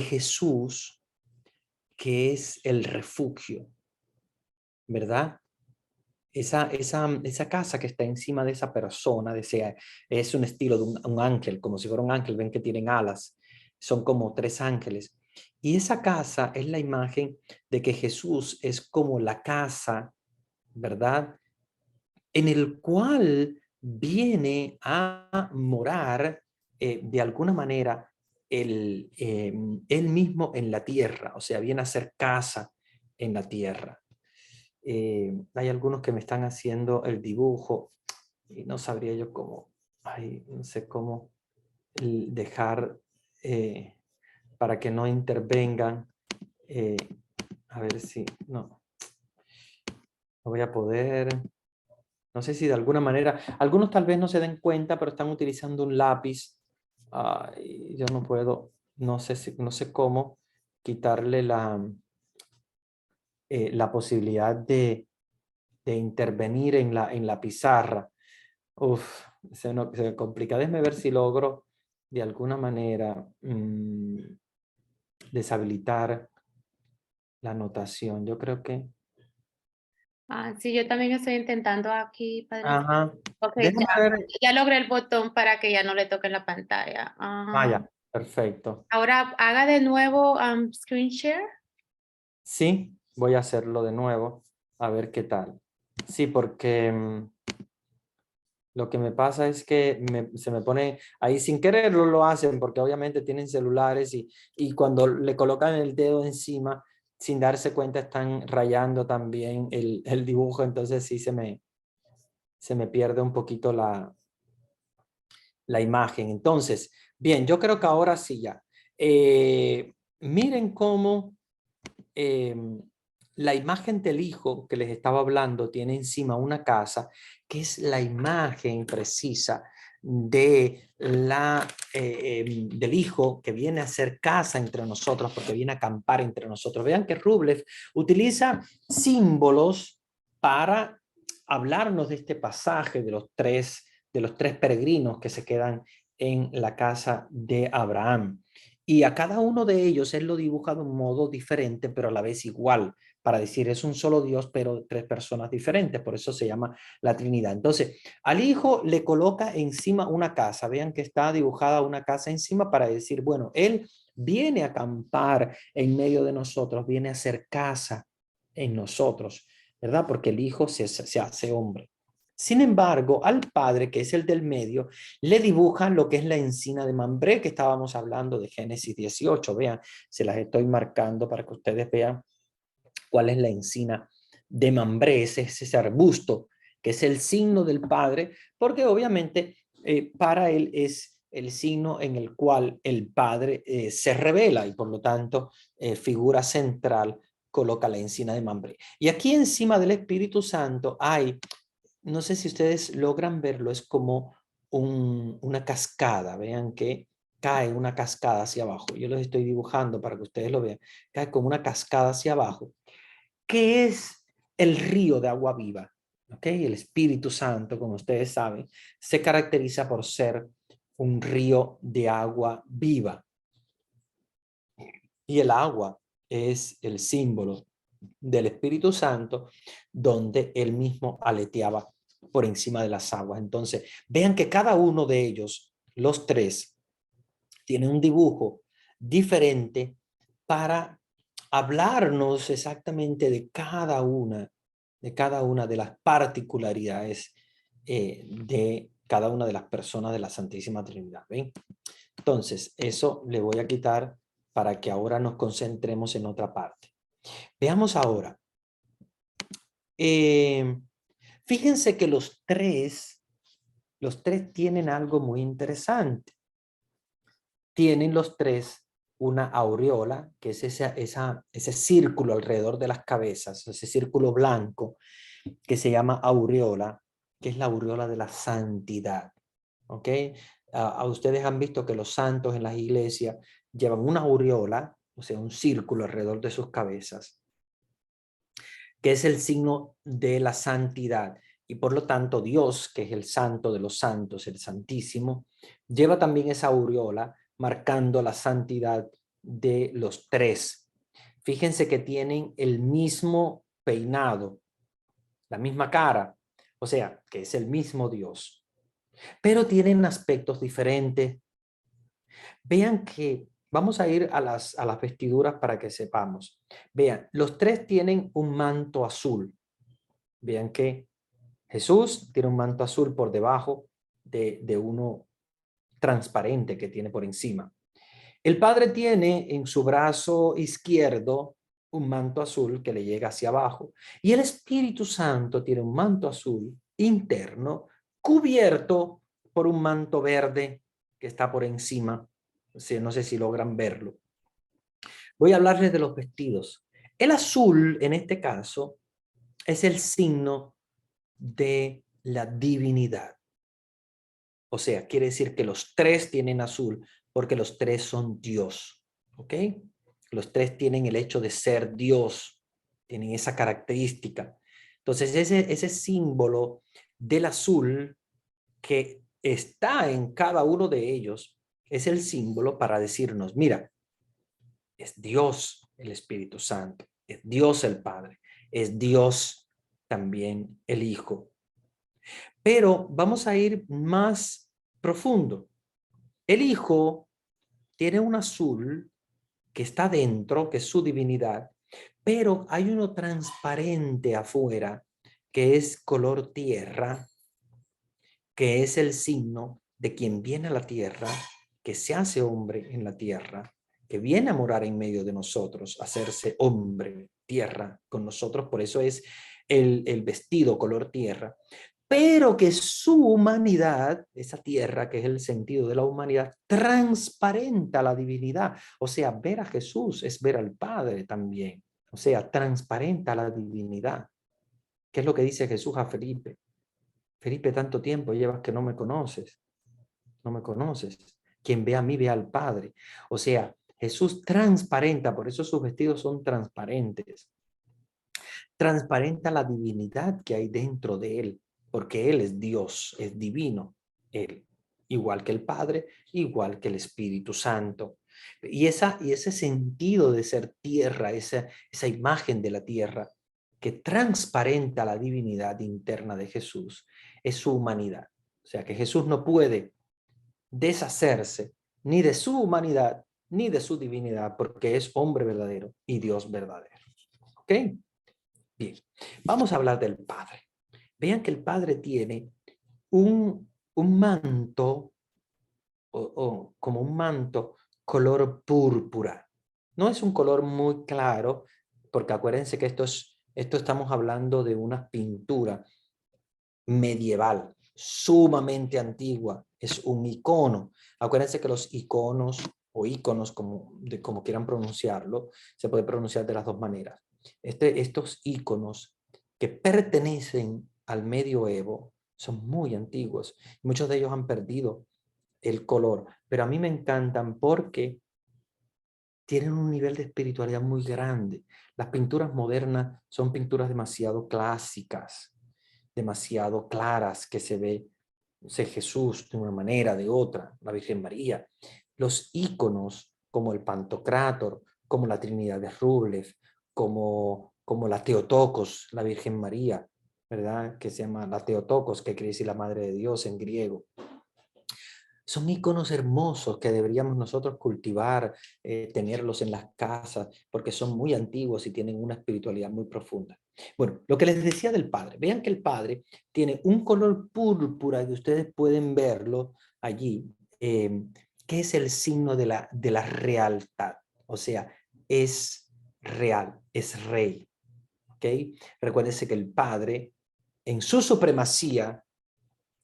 Jesús, que es el refugio, ¿verdad? Esa casa que está encima de esa persona, es un estilo de un ángel, como si fuera un ángel, ven que tienen alas, son como tres ángeles. Y esa casa es la imagen de que Jesús es como la casa, ¿verdad? En el cual viene a morar de alguna manera él mismo en la tierra, o sea, viene a ser casa en la tierra. Hay algunos que me están haciendo el dibujo y no sabría yo cómo, no sé cómo dejar para que no intervengan. eh, a ver si, no voy a poder. No sé si de alguna manera, algunos tal vez no se den cuenta, pero están utilizando un lápiz. Yo no puedo, no sé cómo quitarle la posibilidad de intervenir en la pizarra. Uf, se me complica. Déjame ver si logro de alguna manera deshabilitar la anotación. Yo creo que... Ah, sí, yo también estoy intentando aquí, padre. Ajá. Ok, Déjame ver. ya logré el botón para que ya no le toque la pantalla. Vaya, perfecto. Ahora haga de nuevo screen share. Sí, voy a hacerlo de nuevo, a ver qué tal. Sí, porque lo que me pasa es que se me pone ahí sin quererlo lo hacen, porque obviamente tienen celulares y cuando le colocan el dedo encima, sin darse cuenta, están rayando también el dibujo, entonces sí se me pierde un poquito la imagen. Entonces, bien, yo creo que ahora sí ya. Miren cómo la imagen del hijo que les estaba hablando tiene encima una casa que es la imagen precisa del hijo que viene a hacer casa entre nosotros porque viene a acampar entre nosotros. Vean que Rublev utiliza símbolos para hablarnos de este pasaje de los tres peregrinos que se quedan en la casa de Abraham. Y a cada uno de ellos él lo dibuja de un modo diferente, pero a la vez igual, para decir es un solo Dios, pero tres personas diferentes. Por eso se llama la Trinidad. Entonces, al Hijo le coloca encima una casa. Vean que está dibujada una casa encima para decir, bueno, él viene a acampar en medio de nosotros, viene a hacer casa en nosotros, ¿verdad? Porque el Hijo se hace hombre. Sin embargo, al Padre, que es el del medio, le dibujan lo que es la encina de Mambré, que estábamos hablando de Génesis 18. Vean, se las estoy marcando para que ustedes vean cuál es la encina de Mambré, ese arbusto, que es el signo del Padre, porque obviamente para él es el signo en el cual el Padre se revela y por lo tanto figura central coloca la encina de Mambré. Y aquí encima del Espíritu Santo hay, no sé si ustedes logran verlo, es como una cascada. Vean que cae una cascada hacia abajo. Yo los estoy dibujando para que ustedes lo vean. Cae como una cascada hacia abajo. ¿Qué es el río de agua viva? ¿Ok? El Espíritu Santo, como ustedes saben, se caracteriza por ser un río de agua viva. Y el agua es el símbolo del Espíritu Santo, donde él mismo aleteaba por encima de las aguas. Entonces, vean que cada uno de ellos, los tres, tiene un dibujo diferente para hablarnos exactamente de cada una de las particularidades de cada una de las personas de la Santísima Trinidad. ¿Ven? Entonces, eso le voy a quitar para que ahora nos concentremos en otra parte. Veamos ahora. Fíjense que los tres tienen algo muy interesante. Tienen los tres una aureola, que es ese círculo alrededor de las cabezas, ese círculo blanco que se llama aureola, que es la aureola de la santidad. ¿Ok? A ustedes han visto que los santos en las iglesias llevan una aureola, o sea, un círculo alrededor de sus cabezas, que es el signo de la santidad. Y por lo tanto, Dios, que es el santo de los santos, el santísimo, lleva también esa aureola marcando la santidad de los tres. Fíjense que tienen el mismo peinado, la misma cara, o sea, que es el mismo Dios, pero tienen aspectos diferentes. Vean que vamos a ir a las vestiduras para que sepamos. Vean, los tres tienen un manto azul. Vean que Jesús tiene un manto azul por debajo de uno transparente que tiene por encima. El Padre tiene en su brazo izquierdo un manto azul que le llega hacia abajo. Y el Espíritu Santo tiene un manto azul interno cubierto por un manto verde que está por encima. No sé si logran verlo. Voy a hablarles de los vestidos. El azul, en este caso, es el signo de la divinidad. O sea, quiere decir que los tres tienen azul porque los tres son Dios. ¿Ok? Los tres tienen el hecho de ser Dios. Tienen esa característica. Entonces, ese símbolo del azul que está en cada uno de ellos es el símbolo para decirnos, mira, es Dios el Espíritu Santo, es Dios el Padre, es Dios también el Hijo. Pero vamos a ir más profundo. El Hijo tiene un azul que está dentro, que es su divinidad, pero hay uno transparente afuera, que es color tierra, que es el signo de quien viene a la tierra, que se hace hombre en la tierra, que viene a morar en medio de nosotros, a hacerse hombre, tierra con nosotros. Por eso es el vestido color tierra, pero que su humanidad, esa tierra que es el sentido de la humanidad, transparenta la divinidad. O sea, ver a Jesús es ver al Padre también. O sea, transparenta la divinidad. ¿Qué es lo que dice Jesús a Felipe? Felipe, tanto tiempo llevas que no me conoces. No me conoces. Quien ve a mí ve al Padre. O sea, Jesús transparenta, por eso sus vestidos son transparentes. Transparenta la divinidad que hay dentro de él, porque él es Dios, es divino, él, igual que el Padre, igual que el Espíritu Santo. Y ese sentido de ser tierra, esa imagen de la tierra que transparenta la divinidad interna de Jesús, es su humanidad. O sea que Jesús no puede deshacerse ni de su humanidad ni de su divinidad, porque es hombre verdadero y Dios verdadero. ¿Ok? Bien, vamos a hablar del Padre. Vean que el Padre tiene un manto, o como un manto color púrpura. No es un color muy claro, porque acuérdense que esto estamos hablando de una pintura medieval, sumamente antigua, es un icono. Acuérdense que los iconos o íconos, como quieran pronunciarlo, se puede pronunciar de las dos maneras. Estos íconos que pertenecen al medioevo son muy antiguos. Muchos de ellos han perdido el color, pero a mí me encantan porque tienen un nivel de espiritualidad muy grande. Las pinturas modernas son pinturas demasiado clásicas, demasiado claras, que se ve, no sé, Jesús de una manera, de otra, la Virgen María. Los íconos como el Pantocrátor, como la Trinidad de Rublev, como la Theotokos, la Virgen María, ¿verdad? Que se llama la Theotokos, que quiere decir la Madre de Dios en griego. Son íconos hermosos que deberíamos nosotros cultivar, tenerlos en las casas, porque son muy antiguos y tienen una espiritualidad muy profunda. Bueno, lo que les decía del Padre. Vean que el Padre tiene un color púrpura, que ustedes pueden verlo allí, que es el signo de la realidad. O sea, es real, es rey. ¿Ok? Recuérdense que el Padre, en su supremacía,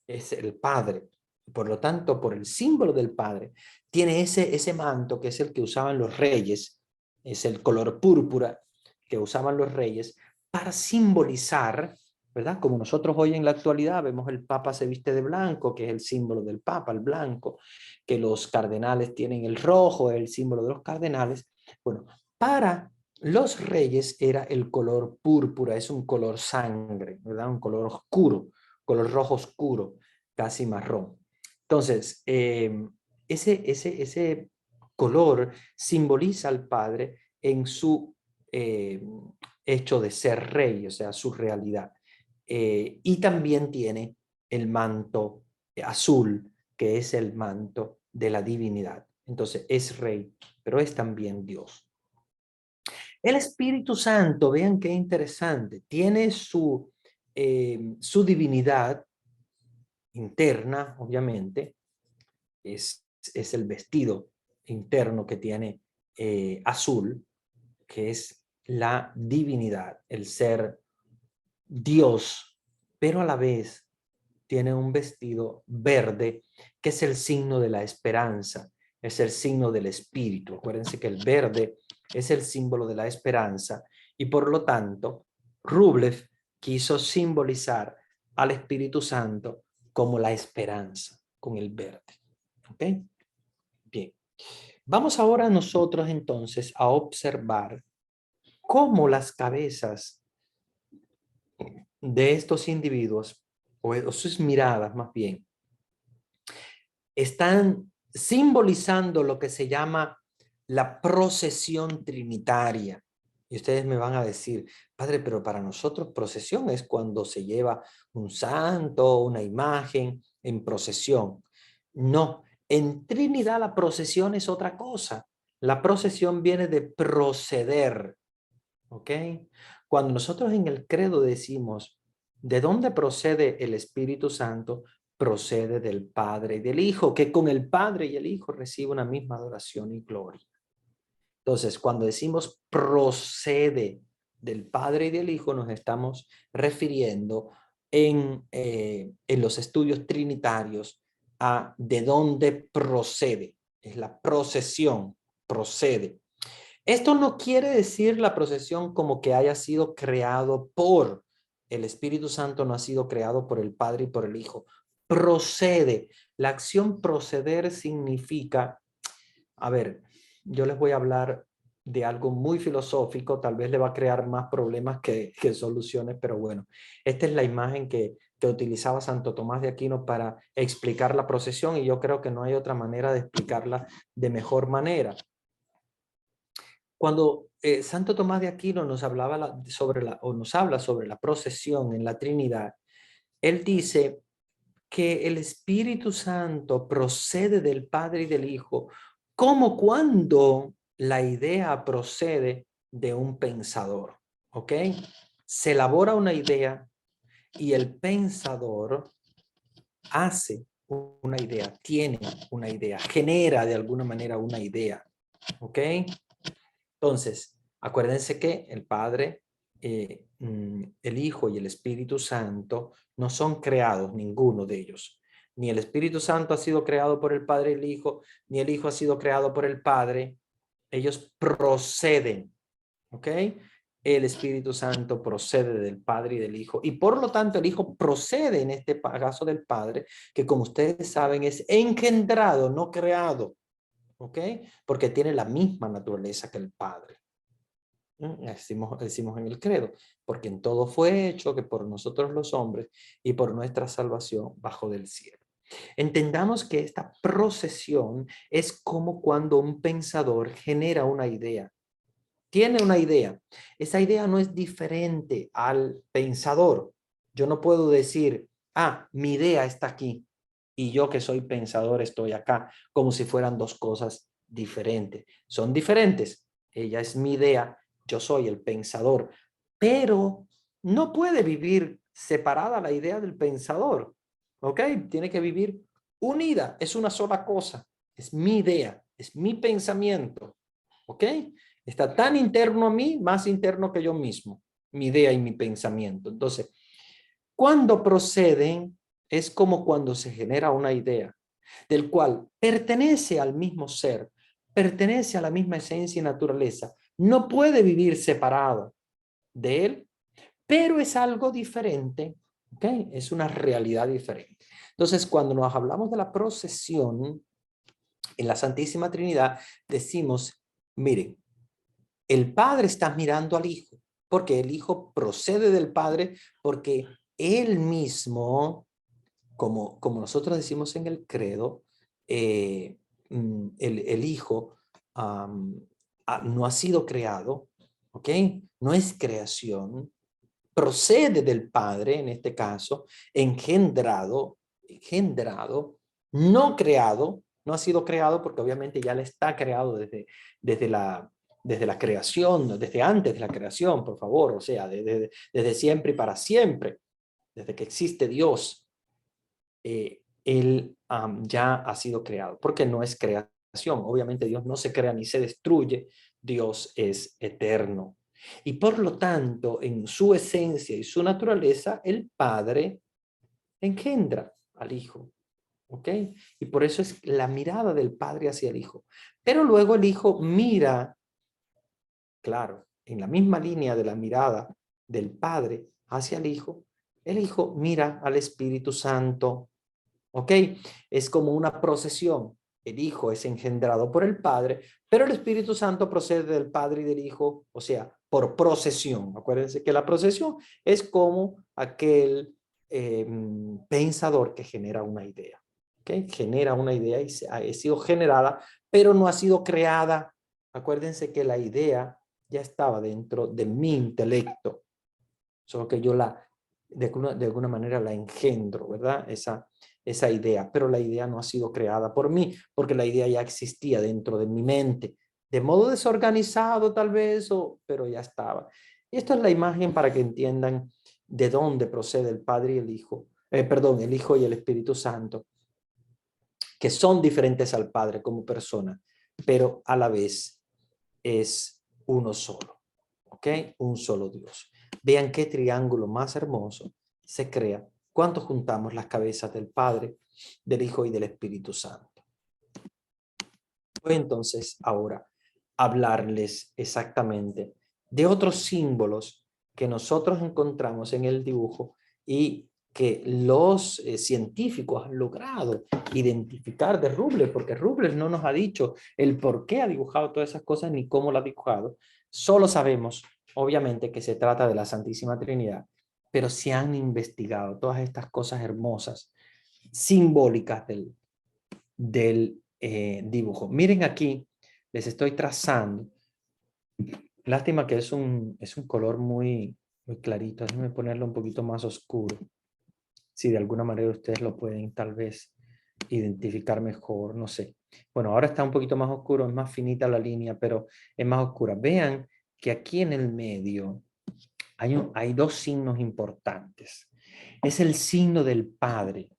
es el Padre. Por lo tanto, por el símbolo del Padre, tiene ese manto que es el que usaban los reyes, es el color púrpura que usaban los reyes para simbolizar, ¿verdad? Como nosotros hoy en la actualidad vemos el Papa se viste de blanco, que es el símbolo del Papa, el blanco, que los cardenales tienen el rojo, es el símbolo de los cardenales. Bueno, para los reyes era el color púrpura, es un color sangre, ¿verdad? Un color oscuro, color rojo oscuro, casi marrón. Entonces, ese color simboliza al Padre en su hecho de ser rey, o sea, su realidad. Y también tiene el manto azul, que es el manto de la divinidad. Entonces, es rey, pero es también Dios. El Espíritu Santo, vean qué interesante, tiene su divinidad interna, obviamente, es el vestido interno que tiene azul, que es la divinidad, el ser Dios, pero a la vez tiene un vestido verde, que es el signo de la esperanza, es el signo del espíritu. Acuérdense que el verde es el símbolo de la esperanza y por lo tanto Rublev quiso simbolizar al Espíritu Santo como la esperanza con el verde. ¿Ok? Bien. Vamos ahora nosotros entonces a observar cómo las cabezas de estos individuos, o sus miradas más bien, están simbolizando lo que se llama la procesión trinitaria. Y ustedes me van a decir, padre, pero para nosotros procesión es cuando se lleva un santo, una imagen en procesión. No, en Trinidad la procesión es otra cosa. La procesión viene de proceder, ¿ok? Cuando nosotros en el credo decimos, ¿de dónde procede el Espíritu Santo? Procede del Padre y del Hijo, que con el Padre y el Hijo recibe una misma adoración y gloria. Entonces, cuando decimos procede del Padre y del Hijo, nos estamos refiriendo en los estudios trinitarios a de dónde procede. Es la procesión, procede. Esto no quiere decir la procesión como que haya sido creado por el Espíritu Santo, no ha sido creado por el Padre y por el Hijo. Procede. La acción proceder significa, a ver, yo les voy a hablar de algo muy filosófico, tal vez le va a crear más problemas que soluciones, pero bueno, esta es la imagen que que utilizaba Santo Tomás de Aquino para explicar la procesión, y yo creo que no hay otra manera de explicarla de mejor manera. Cuando Santo Tomás de Aquino nos hablaba nos habla sobre la procesión en la Trinidad, él dice que el Espíritu Santo procede del Padre y del Hijo, como cuando la idea procede de un pensador, ¿ok? Se elabora una idea y el pensador hace una idea, tiene una idea, genera de alguna manera una idea, ¿ok? Entonces, acuérdense que el Padre, el Hijo y el Espíritu Santo no son creados, ninguno de ellos. Ni el Espíritu Santo ha sido creado por el Padre y el Hijo, ni el Hijo ha sido creado por el Padre. Ellos proceden, ¿ok? El Espíritu Santo procede del Padre y del Hijo, y por lo tanto el Hijo procede en este caso del Padre, que como ustedes saben es engendrado, no creado, ¿ok? Porque tiene la misma naturaleza que el Padre. Decimos en el credo, porque en todo fue hecho que por nosotros los hombres y por nuestra salvación bajo del cielo. Entendamos que esta procesión es como cuando un pensador genera una idea. Tiene una idea. Esa idea no es diferente al pensador. Yo no puedo decir, mi idea está aquí y yo que soy pensador estoy acá, como si fueran dos cosas diferentes. Son diferentes. Ella es mi idea, yo soy el pensador, pero no puede vivir separada la idea del pensador. ¿Ok? Tiene que vivir unida. Es una sola cosa. Es mi idea, es mi pensamiento. ¿Ok? Está tan interno a mí, más interno que yo mismo, mi idea y mi pensamiento. Entonces, cuando proceden, es como cuando se genera una idea, del cual pertenece al mismo ser, pertenece a la misma esencia y naturaleza, no puede vivir separado de él, pero es algo diferente, ¿ok? Es una realidad diferente. Entonces, cuando nos hablamos de la procesión en la Santísima Trinidad, decimos, miren, el Padre está mirando al Hijo, porque el Hijo procede del Padre, porque Él mismo, como nosotros decimos en el credo, el Hijo no ha sido creado, ¿ok? No es creación, procede del Padre, en este caso, engendrado, no creado, no ha sido creado porque obviamente ya le está creado desde la creación, desde antes de la creación, por favor, o sea, desde siempre y para siempre, desde que existe Dios, Él ya ha sido creado, porque no es creación. Obviamente Dios no se crea ni se destruye, Dios es eterno. Y por lo tanto, en su esencia y su naturaleza, el Padre engendra al Hijo. ¿Ok? Y por eso es la mirada del Padre hacia el Hijo. Pero luego el Hijo mira, claro, en la misma línea de la mirada del Padre hacia el Hijo mira al Espíritu Santo. ¿Ok? Es como una procesión. El Hijo es engendrado por el Padre, pero el Espíritu Santo procede del Padre y del Hijo, o sea, por procesión. Acuérdense que la procesión es como aquel pensador que genera una idea. ¿Ok? Genera una idea y ha sido generada, pero no ha sido creada. Acuérdense que la idea ya estaba dentro de mi intelecto, solo que yo de alguna manera la engendro, ¿verdad? Esa idea, pero la idea no ha sido creada por mí, porque la idea ya existía dentro de mi mente, de modo desorganizado tal vez, pero ya estaba. Y esto es la imagen para que entiendan de dónde procede el Padre y el Hijo, perdón, el Hijo y el Espíritu Santo, que son diferentes al Padre como persona, pero a la vez es uno solo, ¿ok? Un solo Dios. Vean qué triángulo más hermoso se crea cuando juntamos las cabezas del Padre, del Hijo y del Espíritu Santo. Voy entonces ahora a hablarles exactamente de otros símbolos que nosotros encontramos en el dibujo y que los científicos han logrado identificar de Rubles, porque Rubles no nos ha dicho el por qué ha dibujado todas esas cosas ni cómo lo ha dibujado. Solo sabemos, obviamente, que se trata de la Santísima Trinidad pero se han investigado todas estas cosas hermosas, simbólicas del dibujo. Miren aquí, les estoy trazando. Lástima que es un color muy clarito. Déjenme ponerlo un poquito más oscuro. Si de alguna manera ustedes lo pueden tal vez identificar mejor, no sé. Bueno, ahora está un poquito más oscuro, es más finita la línea, pero es más oscura. Vean que aquí en el medio hay dos signos importantes. Es el signo del Padre.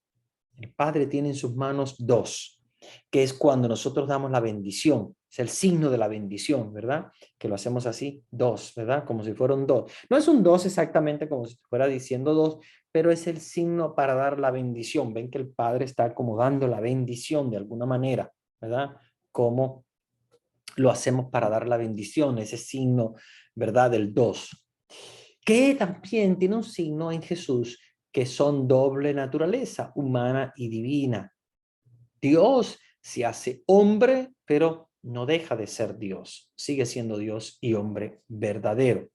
El Padre tiene en sus manos dos, que es cuando nosotros damos la bendición. Es el signo de la bendición, ¿verdad? Que lo hacemos así, dos, ¿verdad? Como si fuera un dos. No es un dos exactamente como si fuera diciendo dos, pero es el signo para dar la bendición. Ven que el Padre está como dando la bendición de alguna manera, ¿verdad? Como lo hacemos para dar la bendición, ese signo, ¿verdad? Del dos. Que también tiene un signo en Jesús que son doble naturaleza, humana y divina. Dios se hace hombre, pero no deja de ser Dios. Sigue siendo Dios y hombre verdadero.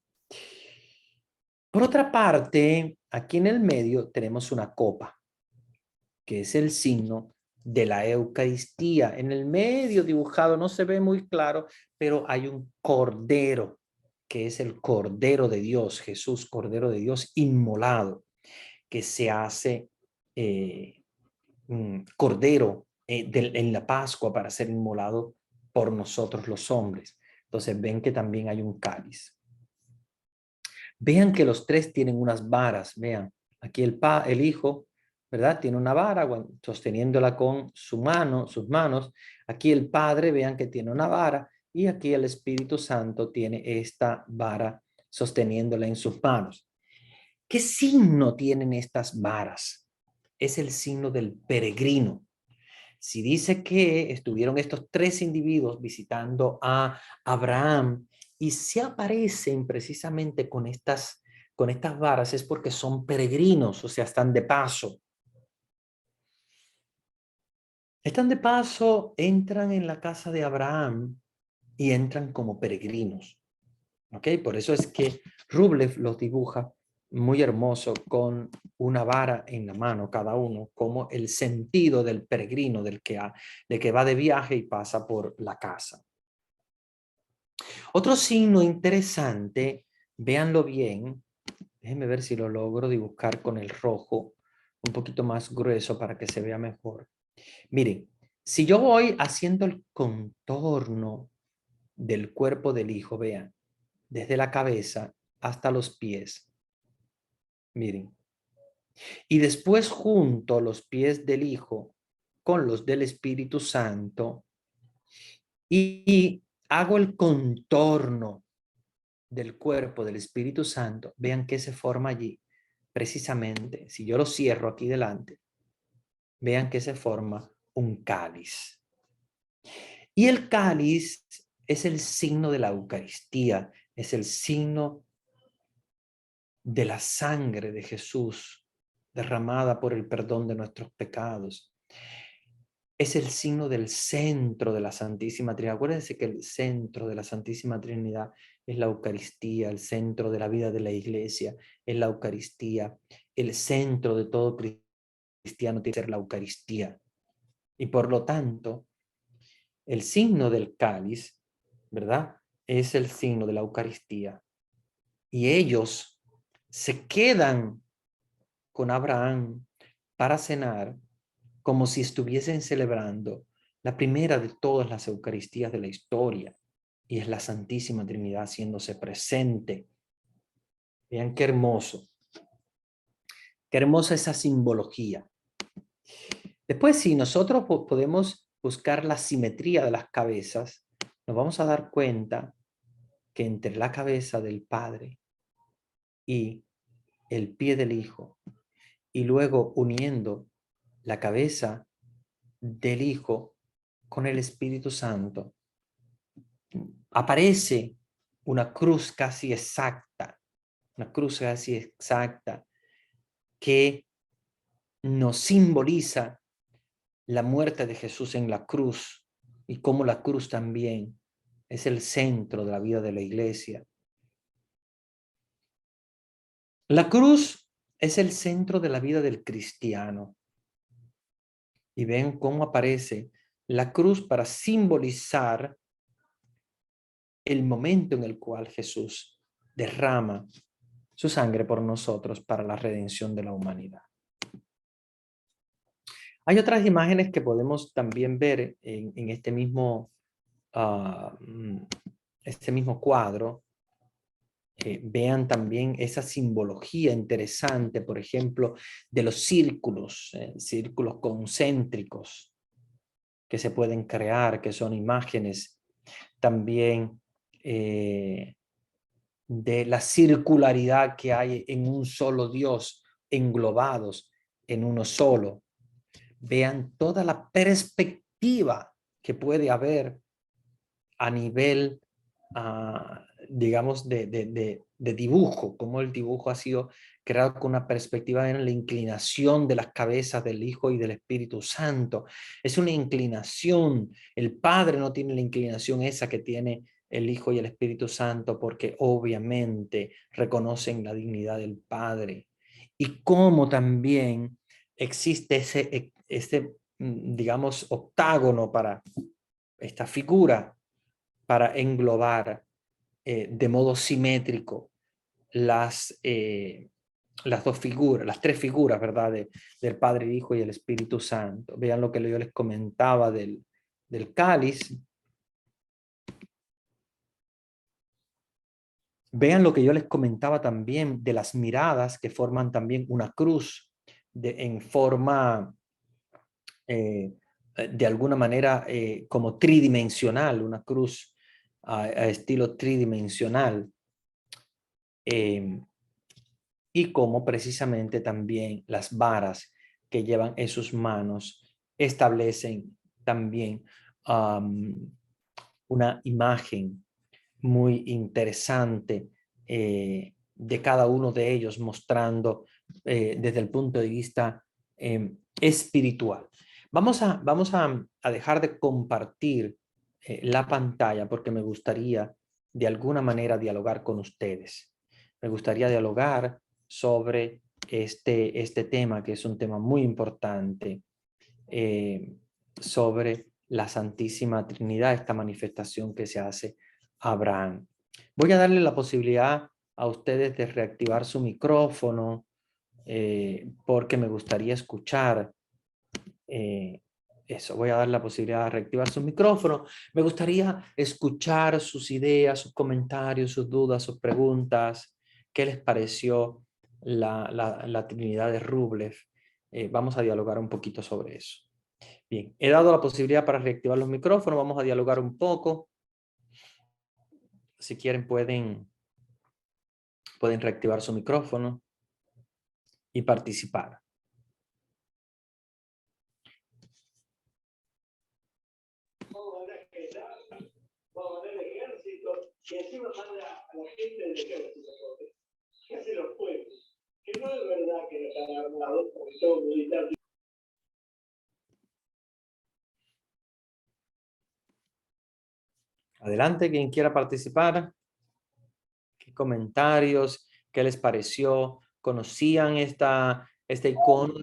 Por otra parte, aquí en el medio tenemos una copa, que es el signo de la Eucaristía. En el medio dibujado no se ve muy claro, pero hay un cordero, que es el Cordero de Dios, Jesús, Cordero de Dios inmolado, que se hace cordero en la Pascua para ser inmolado por nosotros los hombres. Entonces ven que también hay un cáliz. Vean que los tres tienen unas varas. Vean, aquí el Hijo, ¿verdad? Tiene una vara sosteniéndola con sus manos. Aquí el Padre, vean que tiene una vara. Y aquí el Espíritu Santo tiene esta vara sosteniéndola en sus manos. ¿Qué signo tienen estas varas? Es el signo del peregrino. Si dice que estuvieron estos tres individuos visitando a Abraham y se aparecen precisamente con estas varas, es porque son peregrinos, o sea, están de paso. Están de paso, entran en la casa de Abraham y entran como peregrinos. ¿Ok? Por eso es que Rublev los dibuja muy hermoso con una vara en la mano cada uno, como el sentido del peregrino, de que va de viaje y pasa por la casa. Otro signo interesante, véanlo bien, déjenme ver si lo logro dibujar con el rojo un poquito más grueso para que se vea mejor. Miren, si yo voy haciendo el contorno del cuerpo del Hijo, vean, desde la cabeza hasta los pies. Miren. Y después junto los pies del Hijo con los del Espíritu Santo y hago el contorno del cuerpo del Espíritu Santo. Vean que se forma allí. Precisamente, si yo lo cierro aquí delante, vean que se forma un cáliz. Y el cáliz es el signo de la Eucaristía, es el signo de la sangre de Jesús derramada por el perdón de nuestros pecados. Es el signo del centro de la Santísima Trinidad. Acuérdense que el centro de la Santísima Trinidad es la Eucaristía, el centro de la vida de la Iglesia es la Eucaristía, el centro de todo cristiano tiene que ser la Eucaristía. Y por lo tanto, el signo del cáliz, ¿verdad? Es el signo de la Eucaristía. Y ellos se quedan con Abraham para cenar como si estuviesen celebrando la primera de todas las Eucaristías de la historia, y es la Santísima Trinidad haciéndose presente. Vean qué hermoso. Qué hermosa esa simbología. Después, si nosotros podemos buscar la simetría de las cabezas, nos vamos a dar cuenta que entre la cabeza del Padre y el pie del Hijo, y luego uniendo la cabeza del Hijo con el Espíritu Santo, aparece una cruz casi exacta, que nos simboliza la muerte de Jesús en la cruz y cómo la cruz también es el centro de la vida de la iglesia. La cruz es el centro de la vida del cristiano. Y ven cómo aparece la cruz para simbolizar el momento en el cual Jesús derrama su sangre por nosotros para la redención de la humanidad. Hay otras imágenes que podemos también ver en este mismo cuadro. Vean también esa simbología interesante, por ejemplo, de los círculos concéntricos que se pueden crear, que son imágenes también de la circularidad que hay en un solo Dios, englobados en uno solo. Vean toda la perspectiva que puede haber a nivel, digamos, de dibujo, como el dibujo ha sido creado con una perspectiva en la inclinación de las cabezas del Hijo y del Espíritu Santo. Es una inclinación. El Padre no tiene la inclinación esa que tiene el Hijo y el Espíritu Santo, porque obviamente reconocen la dignidad del Padre. Y cómo también existe digamos, octágono para esta figura, para englobar de modo simétrico las dos figuras, las tres figuras, ¿verdad? Del Padre, el Hijo y el Espíritu Santo. Vean lo que yo les comentaba del cáliz. Vean lo que yo les comentaba también de las miradas que forman también una cruz en forma, de alguna manera, como tridimensional, una cruz a estilo tridimensional. Y como precisamente también las varas que llevan en sus manos establecen también una imagen muy interesante de cada uno de ellos, mostrando desde el punto de vista espiritual. Vamos a dejar de compartir la pantalla porque me gustaría de alguna manera dialogar con ustedes. Me gustaría dialogar sobre este tema, que es un tema muy importante, sobre la Santísima Trinidad, esta manifestación que se hace a Abraham. Voy a darle la posibilidad a ustedes de reactivar su micrófono, porque me gustaría escuchar eso. Voy a dar la posibilidad de reactivar su micrófono. Me gustaría escuchar sus ideas, sus comentarios, sus dudas, sus preguntas. ¿Qué les pareció la Trinidad de Rublev? Vamos a dialogar un poquito sobre eso. Bien, he dado la posibilidad para reactivar los micrófonos. Vamos a dialogar un poco. Si quieren pueden reactivar su micrófono y participar. Y encima manda a la gente del ejército, ¿qué hacen los pueblos? Que no es verdad que están armados porque son militares. Adelante, quien quiera participar. ¿Qué comentarios? ¿Qué les pareció? ¿Conocían esta icono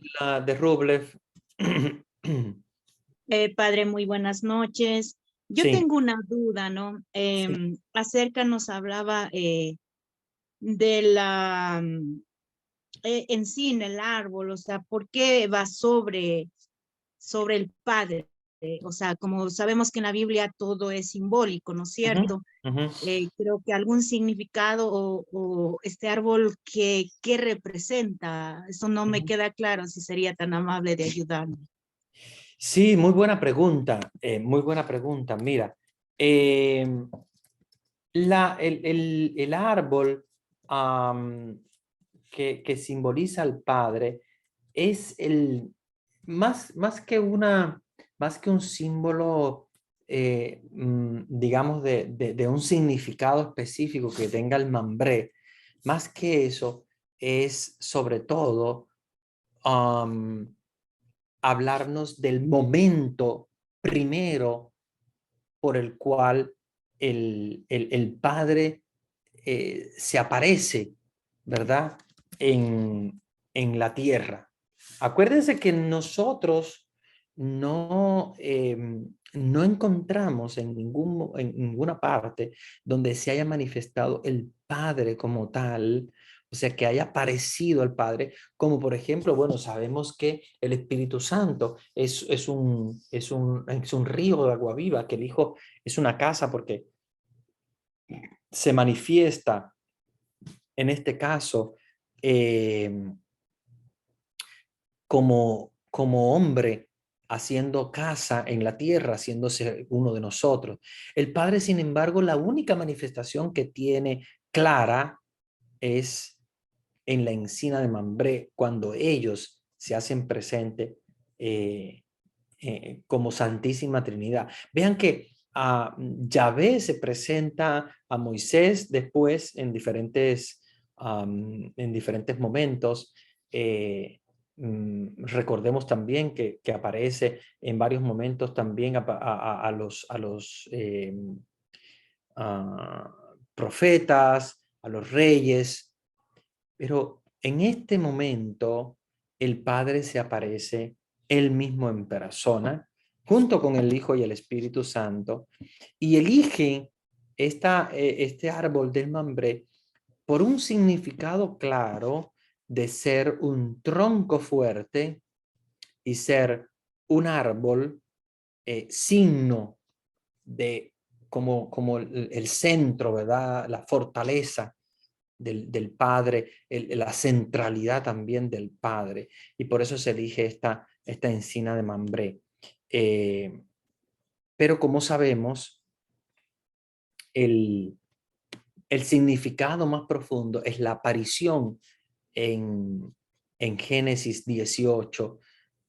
de Rublev? Padre, muy buenas noches. Yo Sí. tengo una duda, ¿no? Sí. Acerca nos hablaba de la, en sí, en el árbol, o sea, ¿por qué va sobre el Padre? O sea, como sabemos que en la Biblia todo es simbólico, ¿no es cierto? Creo que algún significado o este árbol que representa, eso no me queda claro, si sería tan amable de ayudarme. Sí, muy buena pregunta. Muy buena pregunta. Mira, el árbol que simboliza al Padre es más que un símbolo, digamos, de un significado específico que tenga el mambré. Más que eso, es sobre todo hablarnos del momento primero por el cual el Padre se aparece, ¿verdad? En en la tierra. Acuérdense que nosotros no encontramos en ninguna parte donde se haya manifestado el Padre como tal, o sea, que haya parecido al Padre, como por ejemplo, bueno, sabemos que el Espíritu Santo es un río de agua viva, que el Hijo es una casa porque se manifiesta en este caso como hombre haciendo casa en la tierra, haciéndose uno de nosotros. El Padre, sin embargo, la única manifestación que tiene clara es en la encina de Mambré, cuando ellos se hacen presente como Santísima Trinidad. Vean que Yahvé se presenta a Moisés después en diferentes momentos. Recordemos también que aparece en varios momentos también a los profetas, a los reyes, pero en este momento el Padre se aparece él mismo en persona, junto con el Hijo y el Espíritu Santo, y elige este árbol del Mambré por un significado claro de ser un tronco fuerte y ser un árbol signo de como el centro, ¿verdad? La fortaleza del Padre, la centralidad también del Padre. Y por eso se elige esta encina de Mambré. Pero como sabemos, el significado más profundo es la aparición en Génesis 18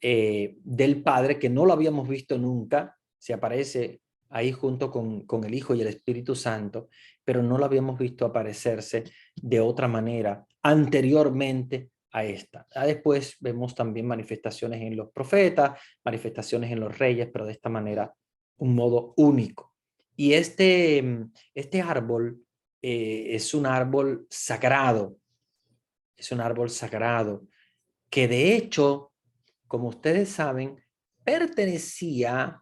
del Padre, que no lo habíamos visto nunca. Se aparece ahí junto con el Hijo y el Espíritu Santo, pero no lo habíamos visto aparecerse de otra manera anteriormente a esta. Después vemos también manifestaciones en los profetas, manifestaciones en los reyes, pero de esta manera un modo único. Y este árbol es un árbol sagrado, es un árbol sagrado que de hecho, como ustedes saben, pertenecía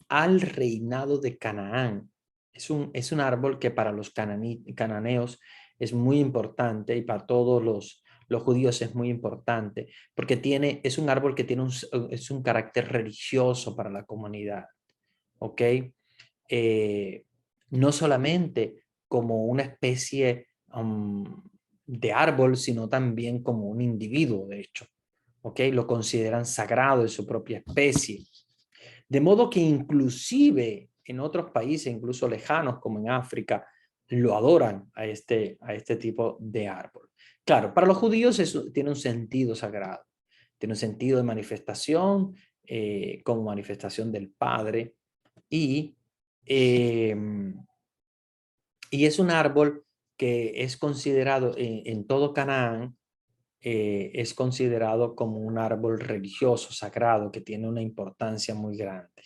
al reinado de Canaán. Es un árbol que para los cananeos es muy importante y para todos los judíos es muy importante porque es un árbol que tiene es un carácter religioso para la comunidad. ¿Ok? No solamente como una especie de árbol, sino también como un individuo, de hecho. ¿Ok? Lo consideran sagrado de su propia especie. De modo que inclusive en otros países, incluso lejanos como en África, lo adoran a este tipo de árbol. Claro, para los judíos eso tiene un sentido sagrado, tiene un sentido de manifestación, como manifestación del Padre, y, eh, y es un árbol que es considerado en todo Canaán, es considerado como un árbol religioso, sagrado, que tiene una importancia muy grande.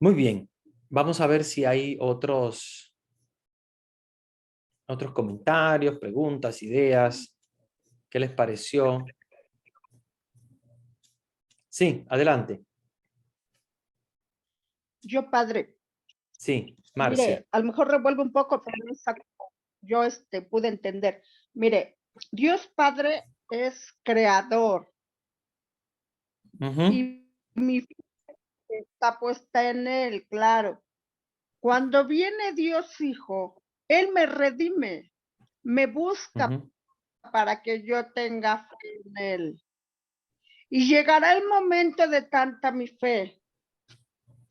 Muy bien, vamos a ver si hay otros comentarios, preguntas, ideas. ¿Qué les pareció? Sí, adelante. Yo, padre, Sí, Marcia. mire, a lo mejor revuelvo un poco, pero yo pude entender. Mire, Dios Padre es creador Ujú, y mi fe está puesta en él, claro. Cuando viene Dios Hijo, Él me redime, me busca ujú. para que yo tenga fe en Él. Y llegará el momento de tanta mi fe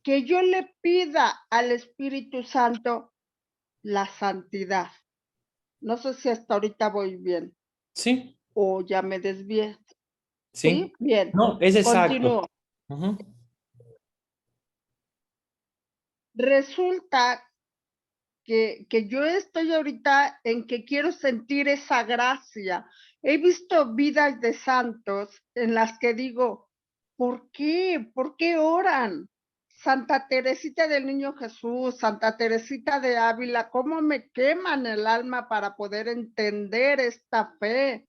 que yo le pida al Espíritu Santo la santidad. No sé si hasta ahorita voy bien Sí, o ya me desvié. sí. ¿Sí? Bien. No, es exacto. Continúo. Ujú, Resulta que yo estoy ahorita en que quiero sentir esa gracia. He visto vidas de santos en las que digo, ¿por qué? ¿Por qué oran? Santa Teresita del Niño Jesús, Santa Teresita de Ávila, ¿cómo me queman el alma para poder entender esta fe?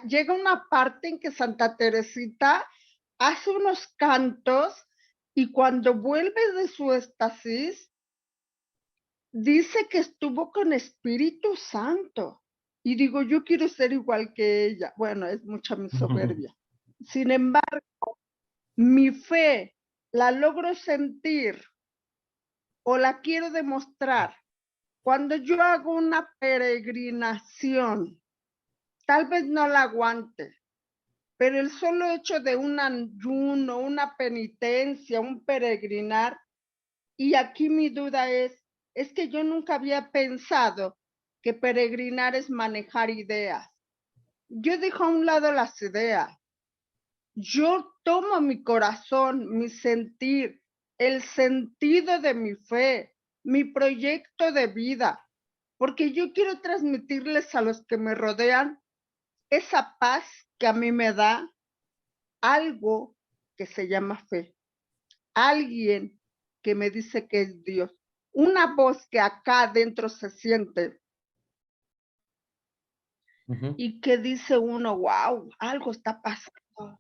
Llega una parte en que Santa Teresita hace unos cantos y cuando vuelve de su éxtasis, dice que estuvo con Espíritu Santo. Y digo, yo quiero ser igual que ella. Bueno, es mucha mi soberbia. Sin embargo, mi fe la logro sentir o la quiero demostrar cuando yo hago una peregrinación. Tal vez no la aguante, pero el solo hecho de un ayuno, una penitencia, un peregrinar, y aquí mi duda es que yo nunca había pensado que peregrinar es manejar ideas. Yo dejo a un lado las ideas. Yo tomo mi corazón, mi sentir, el sentido de mi fe, mi proyecto de vida, porque yo quiero transmitirles a los que me rodean esa paz que a mí me da algo que se llama fe. Alguien que me dice que es Dios. Una voz que acá adentro se siente y que dice uno, wow, algo está pasando.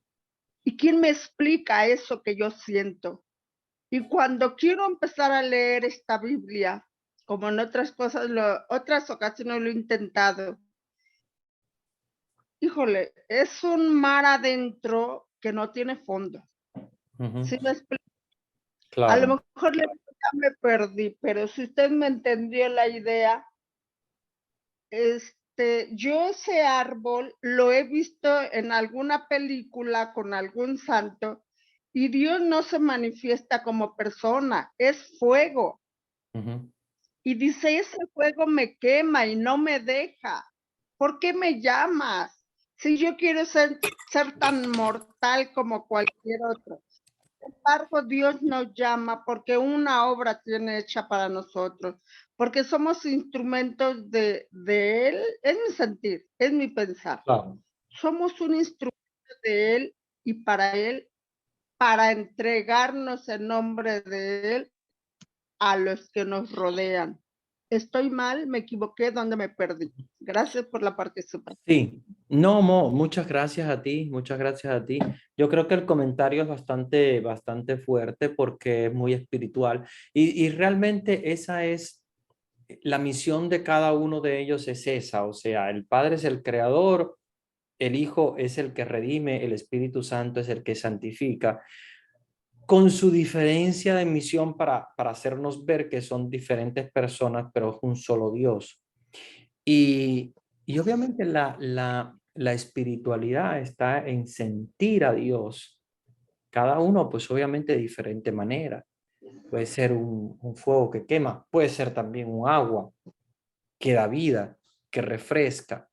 ¿Y quién me explica eso que yo siento? Y cuando quiero empezar a leer esta Biblia, como en otras cosas, otras ocasiones lo he intentado, híjole, es un mar adentro que no tiene fondo. ¿Sí me explico? Claro. A lo mejor ya me perdí, pero si usted me entendió la idea, yo ese árbol lo he visto en alguna película con algún santo y Dios no se manifiesta como persona, es fuego. Y dice, ese fuego me quema y no me deja. ¿Por qué me llamas? Si yo quiero ser tan mortal como cualquier otro. Sin embargo, Dios nos llama porque una obra tiene hecha para nosotros, porque somos instrumentos de Él, es mi sentir, es mi pensar. Claro. Somos un instrumento de Él y para entregarnos en nombre de Él a los que nos rodean. Estoy mal, me equivoqué, ¿dónde me perdí? Gracias por la participación. Sí, no, Mo, muchas gracias a ti, muchas gracias a ti. Yo creo que el comentario es bastante fuerte porque es muy espiritual y realmente esa es la misión de cada uno de ellos es esa, o sea, el Padre es el creador, el Hijo es el que redime, el Espíritu Santo es el que santifica, con su diferencia de misión para hacernos ver que son diferentes personas, pero es un solo Dios. Y obviamente la espiritualidad está en sentir a Dios, cada uno pues obviamente de diferente manera. Puede ser un fuego que quema, puede ser también un agua que da vida, que refresca.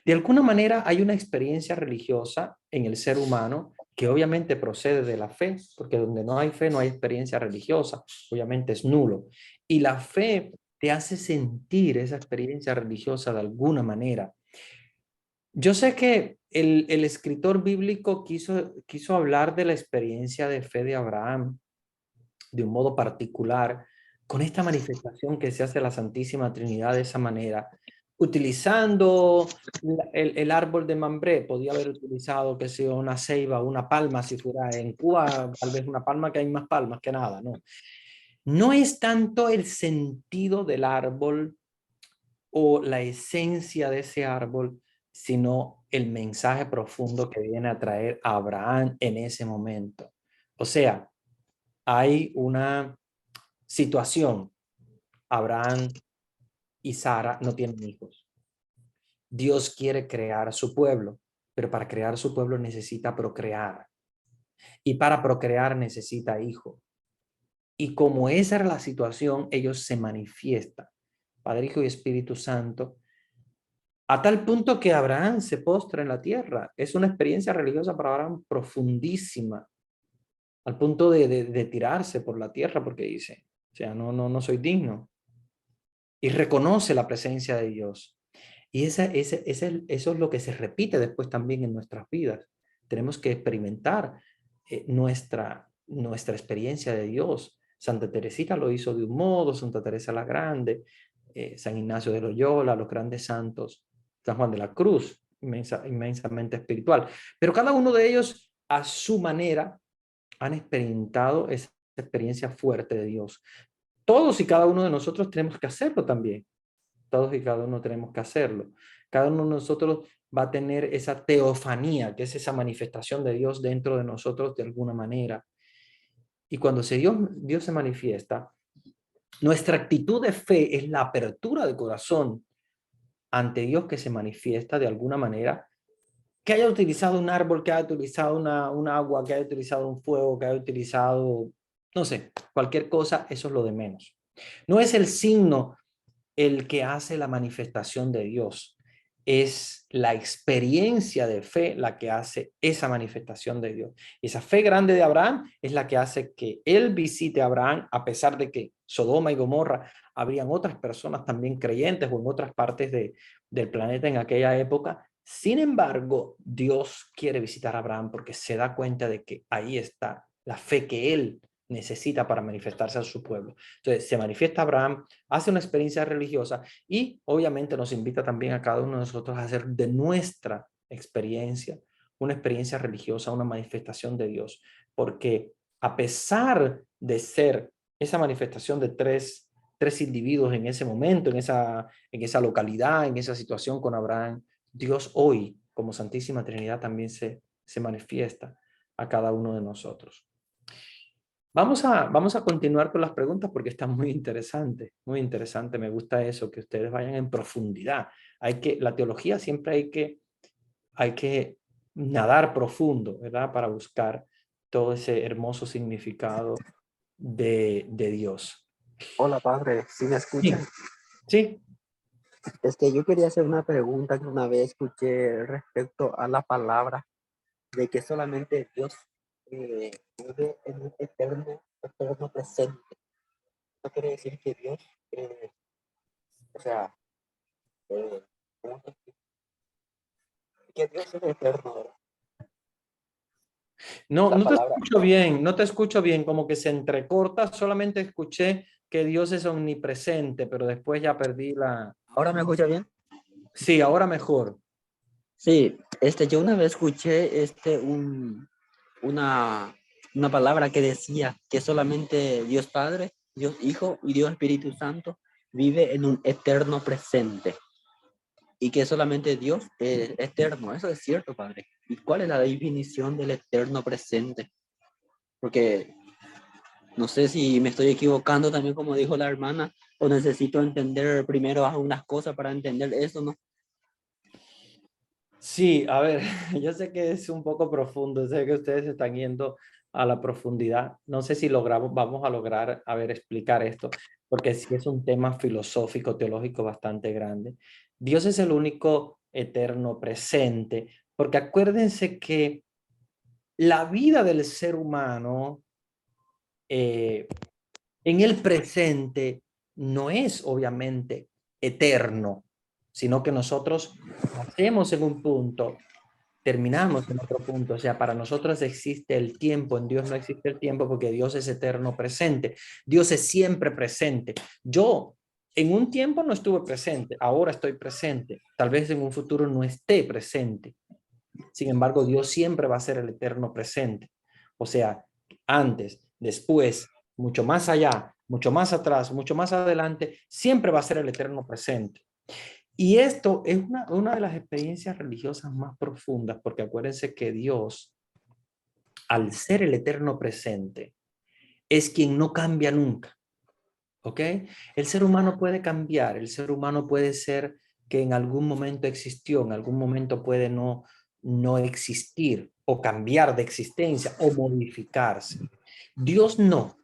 De alguna manera hay una experiencia religiosa en el ser humano que obviamente procede de la fe, porque donde no hay fe no hay experiencia religiosa, obviamente es nulo. Y la fe te hace sentir esa experiencia religiosa de alguna manera. Yo sé que el escritor bíblico quiso hablar de la experiencia de fe de Abraham de un modo particular, con esta manifestación que se hace la Santísima Trinidad de esa manera, utilizando el árbol de Mambré, podía haber utilizado, que sea una ceiba, una palma, si fuera en Cuba, tal vez una palma, que hay más palmas que nada, ¿no? No es tanto el sentido del árbol o la esencia de ese árbol, sino el mensaje profundo que viene a traer a Abraham en ese momento. O sea, hay una situación. Abraham y Sara no tienen hijos. Dios quiere crear su pueblo, pero para crear su pueblo necesita procrear. Y para procrear necesita hijo. Y como esa era la situación, ellos se manifiestan, Padre, Hijo y Espíritu Santo, a tal punto que Abraham se postra en la tierra. Es una experiencia religiosa para Abraham profundísima, al punto de tirarse por la tierra porque dice, o sea, no soy digno. Y reconoce la presencia de Dios. Y eso es lo que se repite después también en nuestras vidas. Tenemos que experimentar nuestra experiencia de Dios. Santa Teresita lo hizo de un modo, Santa Teresa la Grande, San Ignacio de Loyola, los grandes santos, San Juan de la Cruz. inmensamente espiritual. Pero cada uno de ellos, a su manera, han experimentado esa experiencia fuerte de Dios. Todos y cada uno de nosotros tenemos que hacerlo también. Todos y cada uno tenemos que hacerlo. Cada uno de nosotros va a tener esa teofanía, que es esa manifestación de Dios dentro de nosotros de alguna manera. Y cuando Dios se manifiesta, nuestra actitud de fe es la apertura de corazón ante Dios que se manifiesta de alguna manera, que haya utilizado un árbol, que haya utilizado un agua, que haya utilizado un fuego, que haya utilizado, no sé, cualquier cosa, eso es lo de menos. No es el signo el que hace la manifestación de Dios. Es la experiencia de fe la que hace esa manifestación de Dios. Esa fe grande de Abraham es la que hace que él visite a Abraham, a pesar de que Sodoma y Gomorra habrían otras personas también creyentes o en otras partes del planeta en aquella época. Sin embargo, Dios quiere visitar a Abraham porque se da cuenta de que ahí está la fe que él necesita para manifestarse a su pueblo. Entonces, se manifiesta Abraham, hace una experiencia religiosa y obviamente nos invita también a cada uno de nosotros a hacer de nuestra experiencia una experiencia religiosa, una manifestación de Dios. Porque a pesar de ser esa manifestación de tres individuos en ese momento, en esa localidad, en esa situación con Abraham, Dios hoy, como Santísima Trinidad, también se manifiesta a cada uno de nosotros. Vamos a continuar con las preguntas porque está muy interesante, muy interesante. Me gusta eso, que ustedes vayan en profundidad. La teología siempre hay que nadar profundo, ¿verdad? Para buscar todo ese hermoso significado de Dios. Hola, padre, ¿sí me escuchan? Sí. Yo quería hacer una pregunta que una vez escuché respecto a la palabra de que solamente Dios vive en un eterno presente. Eso quiere decir que Dios, o sea, ¿cómo te explico? Que Dios es eterno, ¿verdad? No, La no te palabra, escucho bien, no te escucho bien, como que se entrecorta. Solamente escuché que Dios es omnipresente, pero después ya perdí la... ¿ahora me escucha bien? Sí, ahora mejor. Sí, yo una vez escuché una palabra que decía que solamente Dios Padre, Dios Hijo y Dios Espíritu Santo vive en un eterno presente y que solamente Dios es eterno. Eso es cierto, Padre. ¿Y cuál es la definición del eterno presente? Porque no sé si me estoy equivocando también, como dijo la hermana, o necesito entender primero algunas cosas para entender eso, ¿no? Sí, a ver, yo sé que es un poco profundo, sé que ustedes están yendo a la profundidad. No sé si vamos a lograr, explicar esto, porque sí es un tema filosófico, teológico bastante grande. Dios es el único eterno presente, porque acuérdense que la vida del ser humano en el presente no es obviamente eterno, sino que nosotros nacemos en un punto, terminamos en otro punto. O sea, para nosotros existe el tiempo, en Dios no existe el tiempo porque Dios es eterno presente. Dios es siempre presente. Yo en un tiempo no estuve presente, ahora estoy presente. Tal vez en un futuro no esté presente. Sin embargo, Dios siempre va a ser el eterno presente. O sea, antes, después, mucho más allá, mucho más atrás, mucho más adelante, siempre va a ser el eterno presente. Y esto es una de las experiencias religiosas más profundas, porque acuérdense que Dios, al ser el eterno presente, es quien no cambia nunca. ¿Ok? El ser humano puede cambiar, el ser humano puede ser que en algún momento existió, en algún momento puede no existir o cambiar de existencia o modificarse. Dios no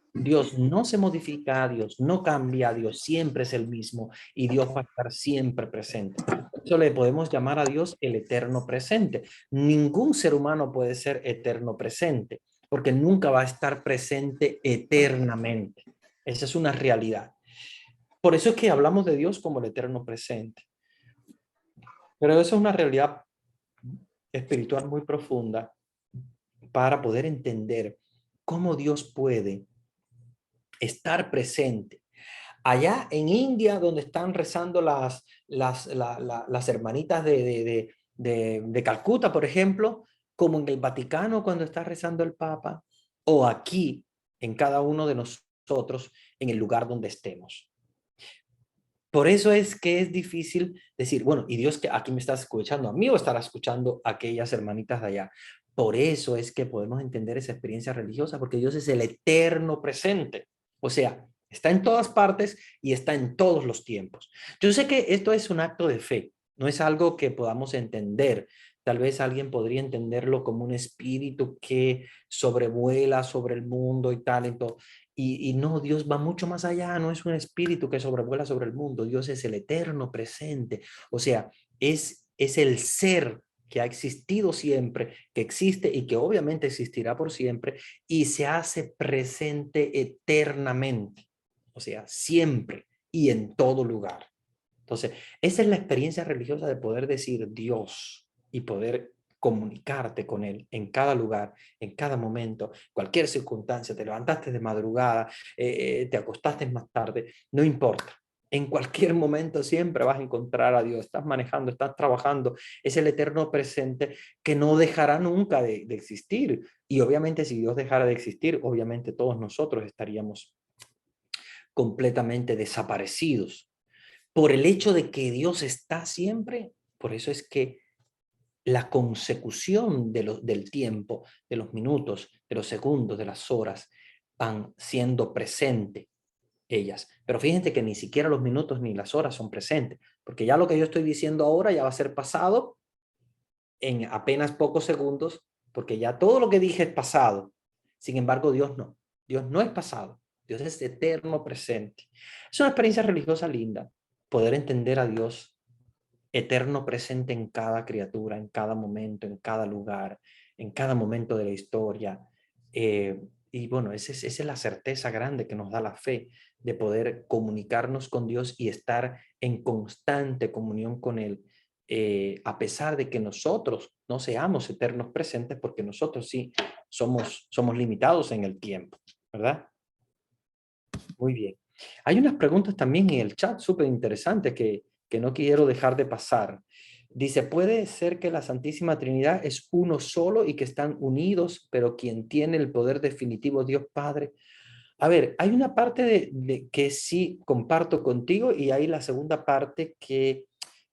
se modifica, Dios no cambia, Dios siempre es el mismo y Dios va a estar siempre presente. Por eso le podemos llamar a Dios el eterno presente. Ningún ser humano puede ser eterno presente porque nunca va a estar presente eternamente. Esa es una realidad. Por eso es que hablamos de Dios como el eterno presente. Pero eso es una realidad espiritual muy profunda para poder entender cómo Dios puede estar presente. Allá en India, donde están rezando las hermanitas de Calcuta, por ejemplo, como en el Vaticano cuando está rezando el Papa, o aquí en cada uno de nosotros en el lugar donde estemos. Por eso es que es difícil decir, bueno, ¿y Dios que aquí me está escuchando a mí o estará escuchando a aquellas hermanitas de allá? Por eso es que podemos entender esa experiencia religiosa, porque Dios es el eterno presente. O sea, está en todas partes y está en todos los tiempos. Yo sé que esto es un acto de fe, no es algo que podamos entender. Tal vez alguien podría entenderlo como un espíritu que sobrevuela sobre el mundo y tal, y todo. Y no, Dios va mucho más allá, no es un espíritu que sobrevuela sobre el mundo, Dios es el eterno presente, o sea, es el ser que ha existido siempre, que existe y que obviamente existirá por siempre y se hace presente eternamente, o sea, siempre y en todo lugar. Entonces, esa es la experiencia religiosa de poder decir Dios y poder comunicarte con Él en cada lugar, en cada momento, cualquier circunstancia, te levantaste de madrugada, te acostaste más tarde, no importa. En cualquier momento siempre vas a encontrar a Dios. Estás manejando, estás trabajando. Es el eterno presente que no dejará nunca de existir. Y obviamente si Dios dejara de existir, obviamente todos nosotros estaríamos completamente desaparecidos. Por el hecho de que Dios está siempre, por eso es que la consecución del tiempo, de los minutos, de los segundos, de las horas, van siendo presentes ellas. Pero fíjense que ni siquiera los minutos ni las horas son presentes, porque ya lo que yo estoy diciendo ahora ya va a ser pasado en apenas pocos segundos, porque ya todo lo que dije es pasado. Sin embargo, Dios no. Dios no es pasado. Dios es eterno presente. Es una experiencia religiosa linda, poder entender a Dios eterno presente en cada criatura, en cada momento, en cada lugar, en cada momento de la historia. Y bueno, esa es la certeza grande que nos da la fe de poder comunicarnos con Dios y estar en constante comunión con Él, a pesar de que nosotros no seamos eternos presentes, porque nosotros sí somos limitados en el tiempo, ¿verdad? Muy bien. Hay unas preguntas también en el chat súper interesantes que no quiero dejar de pasar. Dice, ¿puede ser que la Santísima Trinidad es uno solo y que están unidos, pero quien tiene el poder definitivo es Dios Padre? A ver, hay una parte de que sí comparto contigo y hay la segunda parte que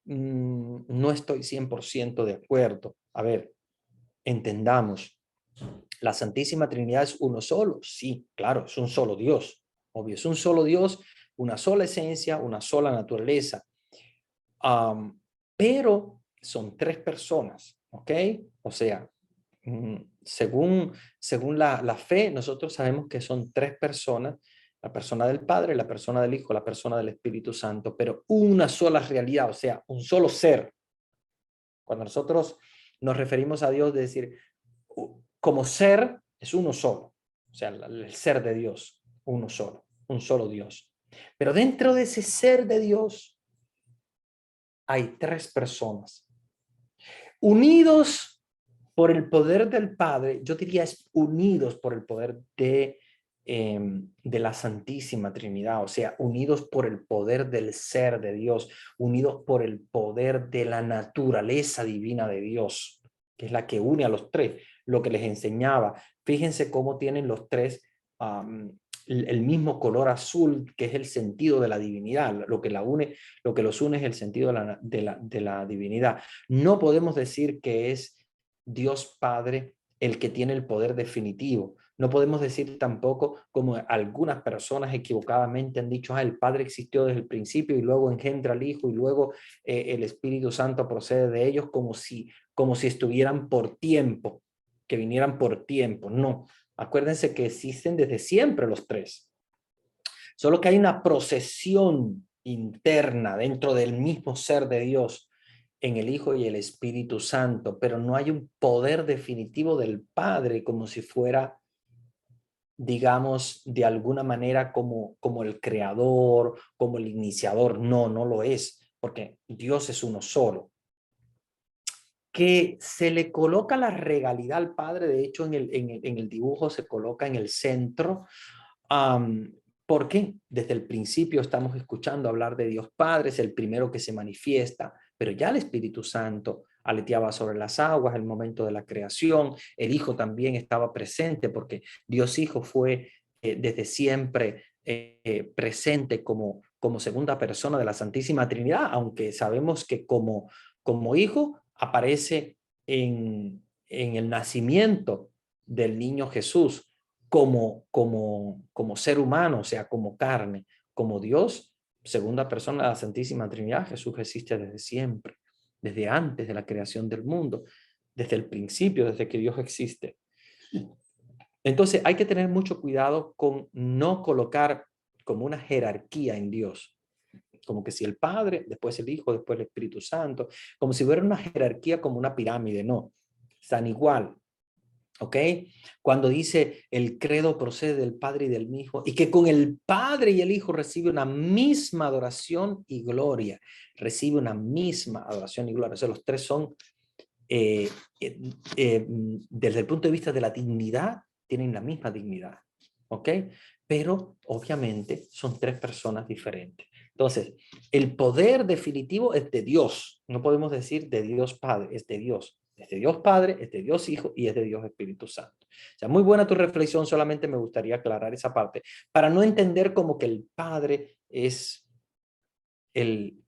no estoy 100% de acuerdo. A ver, entendamos, ¿la Santísima Trinidad es uno solo? Sí, claro, es un solo Dios. Obvio, es un solo Dios, una sola esencia, una sola naturaleza. Pero son tres personas, ¿ok? O sea, según la fe, nosotros sabemos que son tres personas, la persona del Padre, la persona del Hijo, la persona del Espíritu Santo, pero una sola realidad, o sea, un solo ser. Cuando nosotros nos referimos a Dios, de decir, como ser, es uno solo, o sea, el ser de Dios, uno solo, un solo Dios. Pero dentro de ese ser de Dios, hay tres personas unidos por el poder del Padre. Yo diría es unidos por el poder de la Santísima Trinidad, o sea, unidos por el poder del ser de Dios, unidos por el poder de la naturaleza divina de Dios, que es la que une a los tres, lo que les enseñaba. Fíjense cómo tienen los tres el mismo color azul, que es el sentido de la divinidad. Lo que los une es el sentido de la divinidad. No podemos decir que es Dios Padre el que tiene el poder definitivo. No podemos decir tampoco, como algunas personas equivocadamente han dicho, el Padre existió desde el principio y luego engendra al Hijo y luego el Espíritu Santo procede de ellos como si estuvieran por tiempo, que vinieran por tiempo. No, acuérdense que existen desde siempre los tres. Solo que hay una procesión interna dentro del mismo ser de Dios en el Hijo y el Espíritu Santo, pero no hay un poder definitivo del Padre como si fuera, digamos, de alguna manera como el creador, como el iniciador. No, no lo es, porque Dios es uno solo. Que se le coloca la regalidad al Padre, de hecho en el dibujo se coloca en el centro, porque desde el principio estamos escuchando hablar de Dios Padre, es el primero que se manifiesta, pero ya el Espíritu Santo aleteaba sobre las aguas, el momento de la creación. El Hijo también estaba presente porque Dios Hijo fue desde siempre presente como segunda persona de la Santísima Trinidad, aunque sabemos que como Hijo aparece en el nacimiento del niño Jesús como ser humano, o sea, como carne, como Dios, segunda persona de la Santísima Trinidad. Jesús existe desde siempre, desde antes de la creación del mundo, desde el principio, desde que Dios existe. Entonces hay que tener mucho cuidado con no colocar como una jerarquía en Dios, como que si el Padre, después el Hijo, después el Espíritu Santo, como si hubiera una jerarquía como una pirámide. No, están igual. ¿Ok? Cuando dice el credo procede del Padre y del Hijo, y que con el Padre y el Hijo recibe una misma adoración y gloria, recibe una misma adoración y gloria. O sea, los tres son, desde el punto de vista de la dignidad, tienen la misma dignidad. ¿Ok? Pero obviamente son tres personas diferentes. Entonces, el poder definitivo es de Dios. No podemos decir de Dios Padre, es de Dios. Es de Dios Padre, es de Dios Hijo y es de Dios Espíritu Santo. O sea, muy buena tu reflexión, solamente me gustaría aclarar esa parte para no entender como que el Padre es el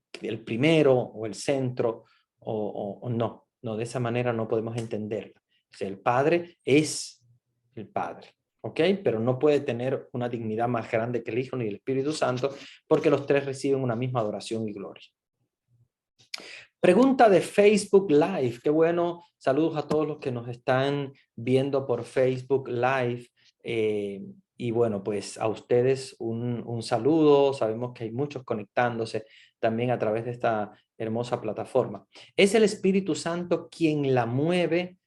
primero o el centro o no. No, de esa manera no podemos entenderla. O sea, el Padre es el Padre. ¿Ok? Pero no puede tener una dignidad más grande que el Hijo ni el Espíritu Santo porque los tres reciben una misma adoración y gloria. Pregunta de Facebook Live. Qué bueno. Saludos a todos los que nos están viendo por Facebook Live. Y bueno, pues a ustedes un saludo. Sabemos que hay muchos conectándose también a través de esta hermosa plataforma. ¿Es el Espíritu Santo quien la mueve?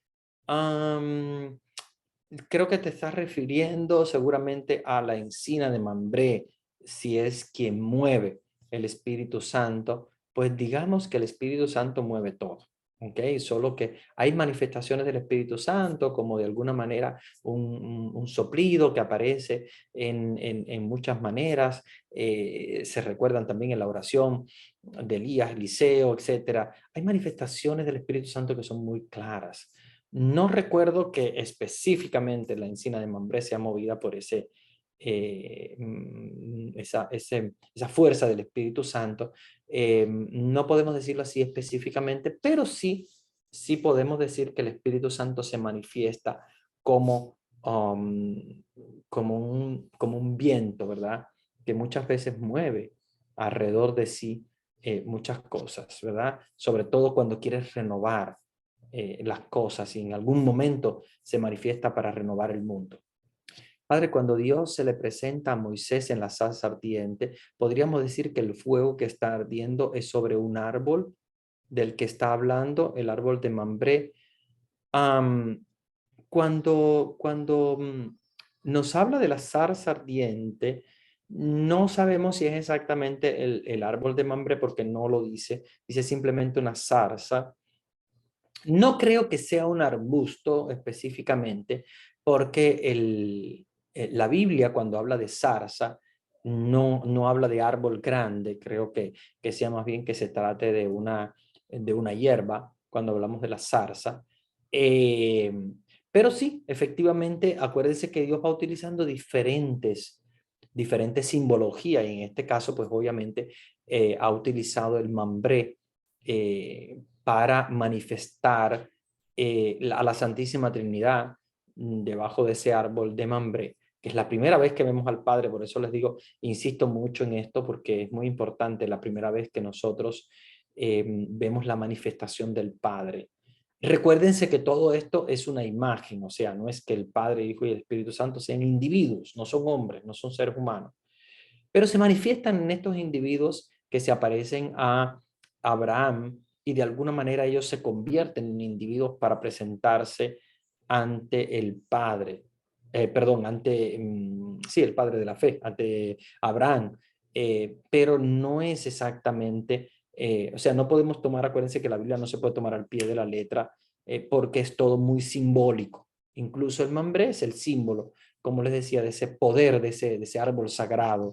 Creo que te estás refiriendo seguramente a la encina de Mambré, si es quien mueve el Espíritu Santo. Pues digamos que el Espíritu Santo mueve todo, ¿ok? Solo que hay manifestaciones del Espíritu Santo, como de alguna manera un soplido que aparece en muchas maneras. Se recuerdan también en la oración de Elías, Eliseo, etc. Hay manifestaciones del Espíritu Santo que son muy claras. No recuerdo que específicamente la encina de Mambré sea movida por esa fuerza del Espíritu Santo. No podemos decirlo así específicamente, pero sí podemos decir que el Espíritu Santo se manifiesta como, como un viento, ¿verdad? Que muchas veces mueve alrededor de sí muchas cosas, ¿verdad? Sobre todo cuando quieres renovar las cosas y en algún momento se manifiesta para renovar el mundo. Padre, cuando Dios se le presenta a Moisés en la zarza ardiente, podríamos decir que el fuego que está ardiendo es sobre un árbol del que está hablando, el árbol de Mambré. Cuando nos habla de la zarza ardiente, no sabemos si es exactamente el árbol de Mambré porque no lo dice, dice simplemente una zarza. No creo que sea un arbusto específicamente, porque la Biblia cuando habla de zarza no habla de árbol grande. Creo que sea más bien que se trate de una hierba cuando hablamos de la zarza. Pero sí, efectivamente, acuérdense que Dios va utilizando diferentes simbologías y en este caso, pues obviamente ha utilizado el mambré para manifestar a la Santísima Trinidad debajo de ese árbol de Mambré, que es la primera vez que vemos al Padre. Por eso les digo, insisto mucho en esto, porque es muy importante la primera vez que nosotros vemos la manifestación del Padre. Recuérdense que todo esto es una imagen, o sea, no es que el Padre, el Hijo y el Espíritu Santo sean individuos, no son hombres, no son seres humanos, pero se manifiestan en estos individuos que se aparecen a Abraham y de alguna manera ellos se convierten en individuos para presentarse ante el Padre, sí, el Padre de la fe, ante Abraham, pero no es exactamente, o sea, no podemos tomar, acuérdense que la Biblia no se puede tomar al pie de la letra porque es todo muy simbólico. Incluso el mambré es el símbolo, como les decía, de ese poder, de ese árbol sagrado,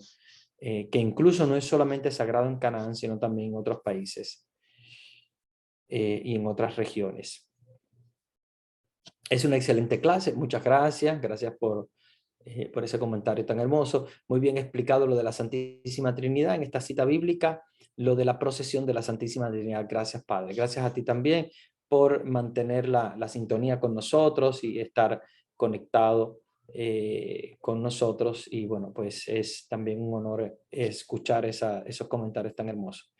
que incluso no es solamente sagrado en Canaán, sino también en otros países. y en otras regiones. Es una excelente clase, muchas gracias, gracias por ese comentario tan hermoso. Muy bien explicado lo de la Santísima Trinidad en esta cita bíblica, lo de la procesión de la Santísima Trinidad. Gracias, Padre. Gracias a ti también por mantener la sintonía con nosotros y estar conectado con nosotros. Y bueno, pues es también un honor escuchar esos comentarios tan hermosos.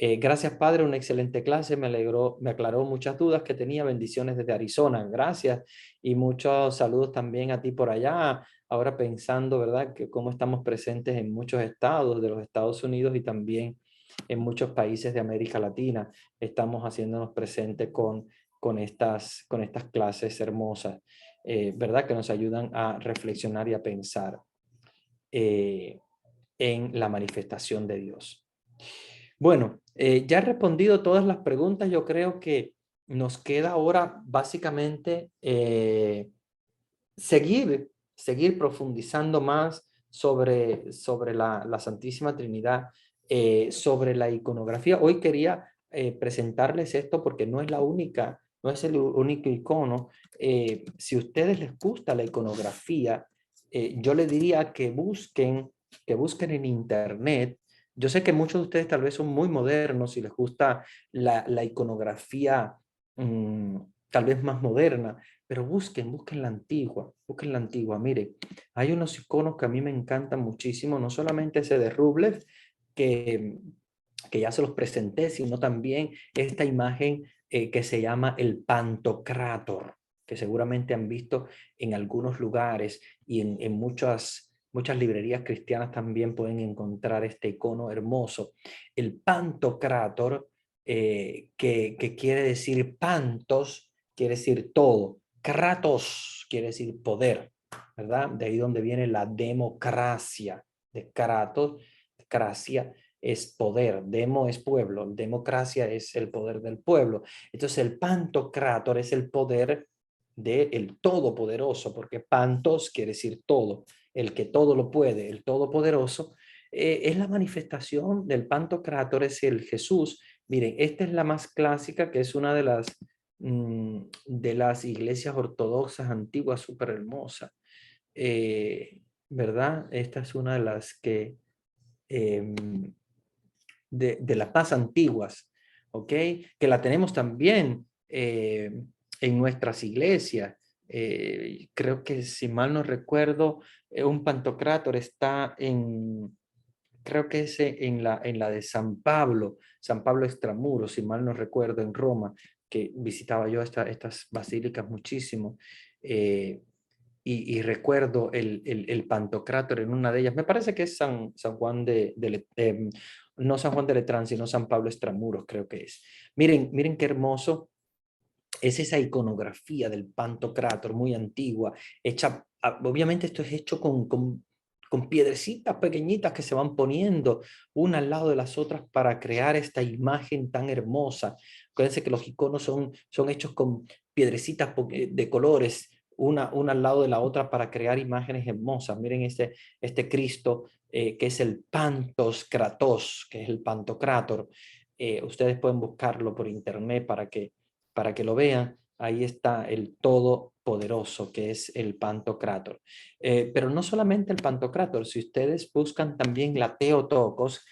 Gracias, Padre, una excelente clase, me aclaró muchas dudas que tenía. Bendiciones desde Arizona, gracias, y muchos saludos también a ti por allá. Ahora pensando, ¿verdad?, que cómo estamos presentes en muchos estados de los Estados Unidos y también en muchos países de América Latina. Estamos haciéndonos presentes con estas clases hermosas, ¿verdad?, que nos ayudan a reflexionar y a pensar en la manifestación de Dios. Bueno, ya he respondido todas las preguntas. Yo creo que nos queda ahora básicamente seguir profundizando más sobre la Santísima Trinidad, sobre la iconografía. Hoy quería presentarles esto porque no es no es el único icono. Si a ustedes les gusta la iconografía, yo les diría que busquen en internet. Yo sé que muchos de ustedes tal vez son muy modernos y les gusta la iconografía tal vez más moderna, pero busquen la antigua. Mire, hay unos iconos que a mí me encantan muchísimo, no solamente ese de Rublev, que ya se los presenté, sino también esta imagen que se llama el Pantocrátor, que seguramente han visto en algunos lugares y en muchas librerías cristianas también pueden encontrar este icono hermoso. El Pantocrátor, que quiere decir pantos, quiere decir todo. Kratos quiere decir poder, ¿verdad? De ahí donde viene la democracia, de Kratos, cracia es poder, demo es pueblo, democracia es el poder del pueblo. Entonces el Pantocrátor es el poder del Todopoderoso, porque Pantos quiere decir todo, el que todo lo puede, el Todopoderoso. Es la manifestación del Pantocrátor, es el Jesús. Miren, esta es la más clásica, que es una de las iglesias ortodoxas antiguas, súper hermosa. ¿Verdad? Esta es una de las que de las más antiguas, ¿ok? Que la tenemos también en nuestras iglesias. Creo que, si mal no recuerdo, un Pantocrátor está creo que es en la de San Pablo Extramuros, si mal no recuerdo, en Roma, que visitaba yo estas basílicas muchísimo. Y recuerdo el Pantocrátor en una de ellas. Me parece que es San Juan no San Juan de Letrán, sino San Pablo Extramuros, creo que es. Miren qué hermoso es esa iconografía del Pantocrátor, muy antigua, hecha, obviamente esto es hecho con piedrecitas pequeñitas que se van poniendo una al lado de las otras para crear esta imagen tan hermosa. Acuérdense que los iconos son hechos con piedrecitas de colores, una al lado de la otra para crear imágenes hermosas. Miren este Cristo que es el Pantos Kratos, que es el Pantocrátor. Ustedes pueden buscarlo por internet para que lo vean. Ahí está el Todopoderoso, que es el Pantocrátor. Pero no solamente el Pantocrátor, si ustedes buscan también la Theotokos,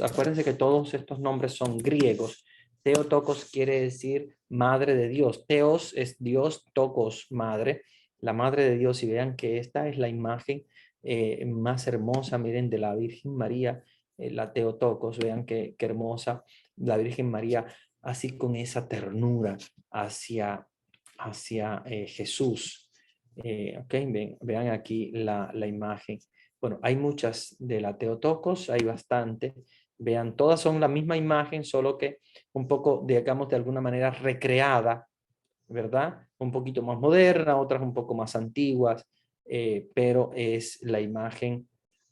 acuérdense que todos estos nombres son griegos. Theotokos quiere decir madre de Dios. Theos es Dios, tokos, madre, la madre de Dios. Y vean que esta es la imagen más hermosa, miren, de la Virgen María, la Theotokos. Vean qué hermosa la Virgen María, así con esa ternura hacia Jesús. Okay, vean aquí la imagen. Bueno, hay muchas de la Theotokos, hay bastante. Vean, todas son la misma imagen, solo que un poco, digamos, de alguna manera recreada, ¿verdad? Un poquito más moderna, otras un poco más antiguas, pero es la imagen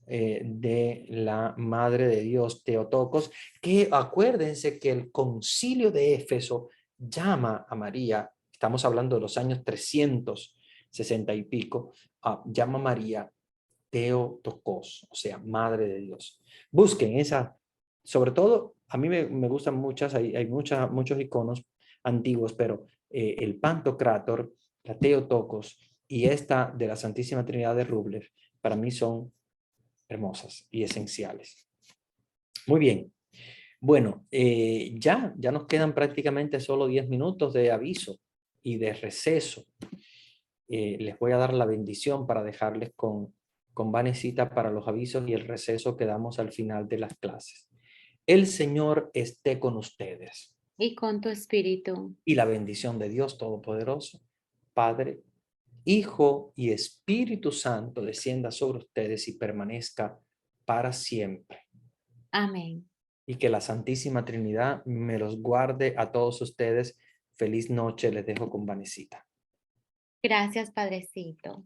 de la Madre de Dios, Theotokos, que acuérdense que el Concilio de Éfeso llama a María, estamos hablando de los años 360 y pico, llama a María Theotokos, o sea, Madre de Dios. Busquen esa, sobre todo A mí me gustan muchas, hay muchos iconos antiguos, pero el Pantocrátor, la Theotokos y esta de la Santísima Trinidad de Rublev, para mí son hermosas y esenciales. Muy bien. Bueno, ya nos quedan prácticamente solo 10 minutos de aviso y de receso. Les voy a dar la bendición para dejarles con Vanesita para los avisos y el receso que damos al final de las clases. El Señor esté con ustedes. Y con tu espíritu. Y la bendición de Dios Todopoderoso, Padre, Hijo y Espíritu Santo descienda sobre ustedes y permanezca para siempre. Amén. Y que la Santísima Trinidad me los guarde a todos ustedes. Feliz noche, les dejo con Vanesita. Gracias, Padrecito.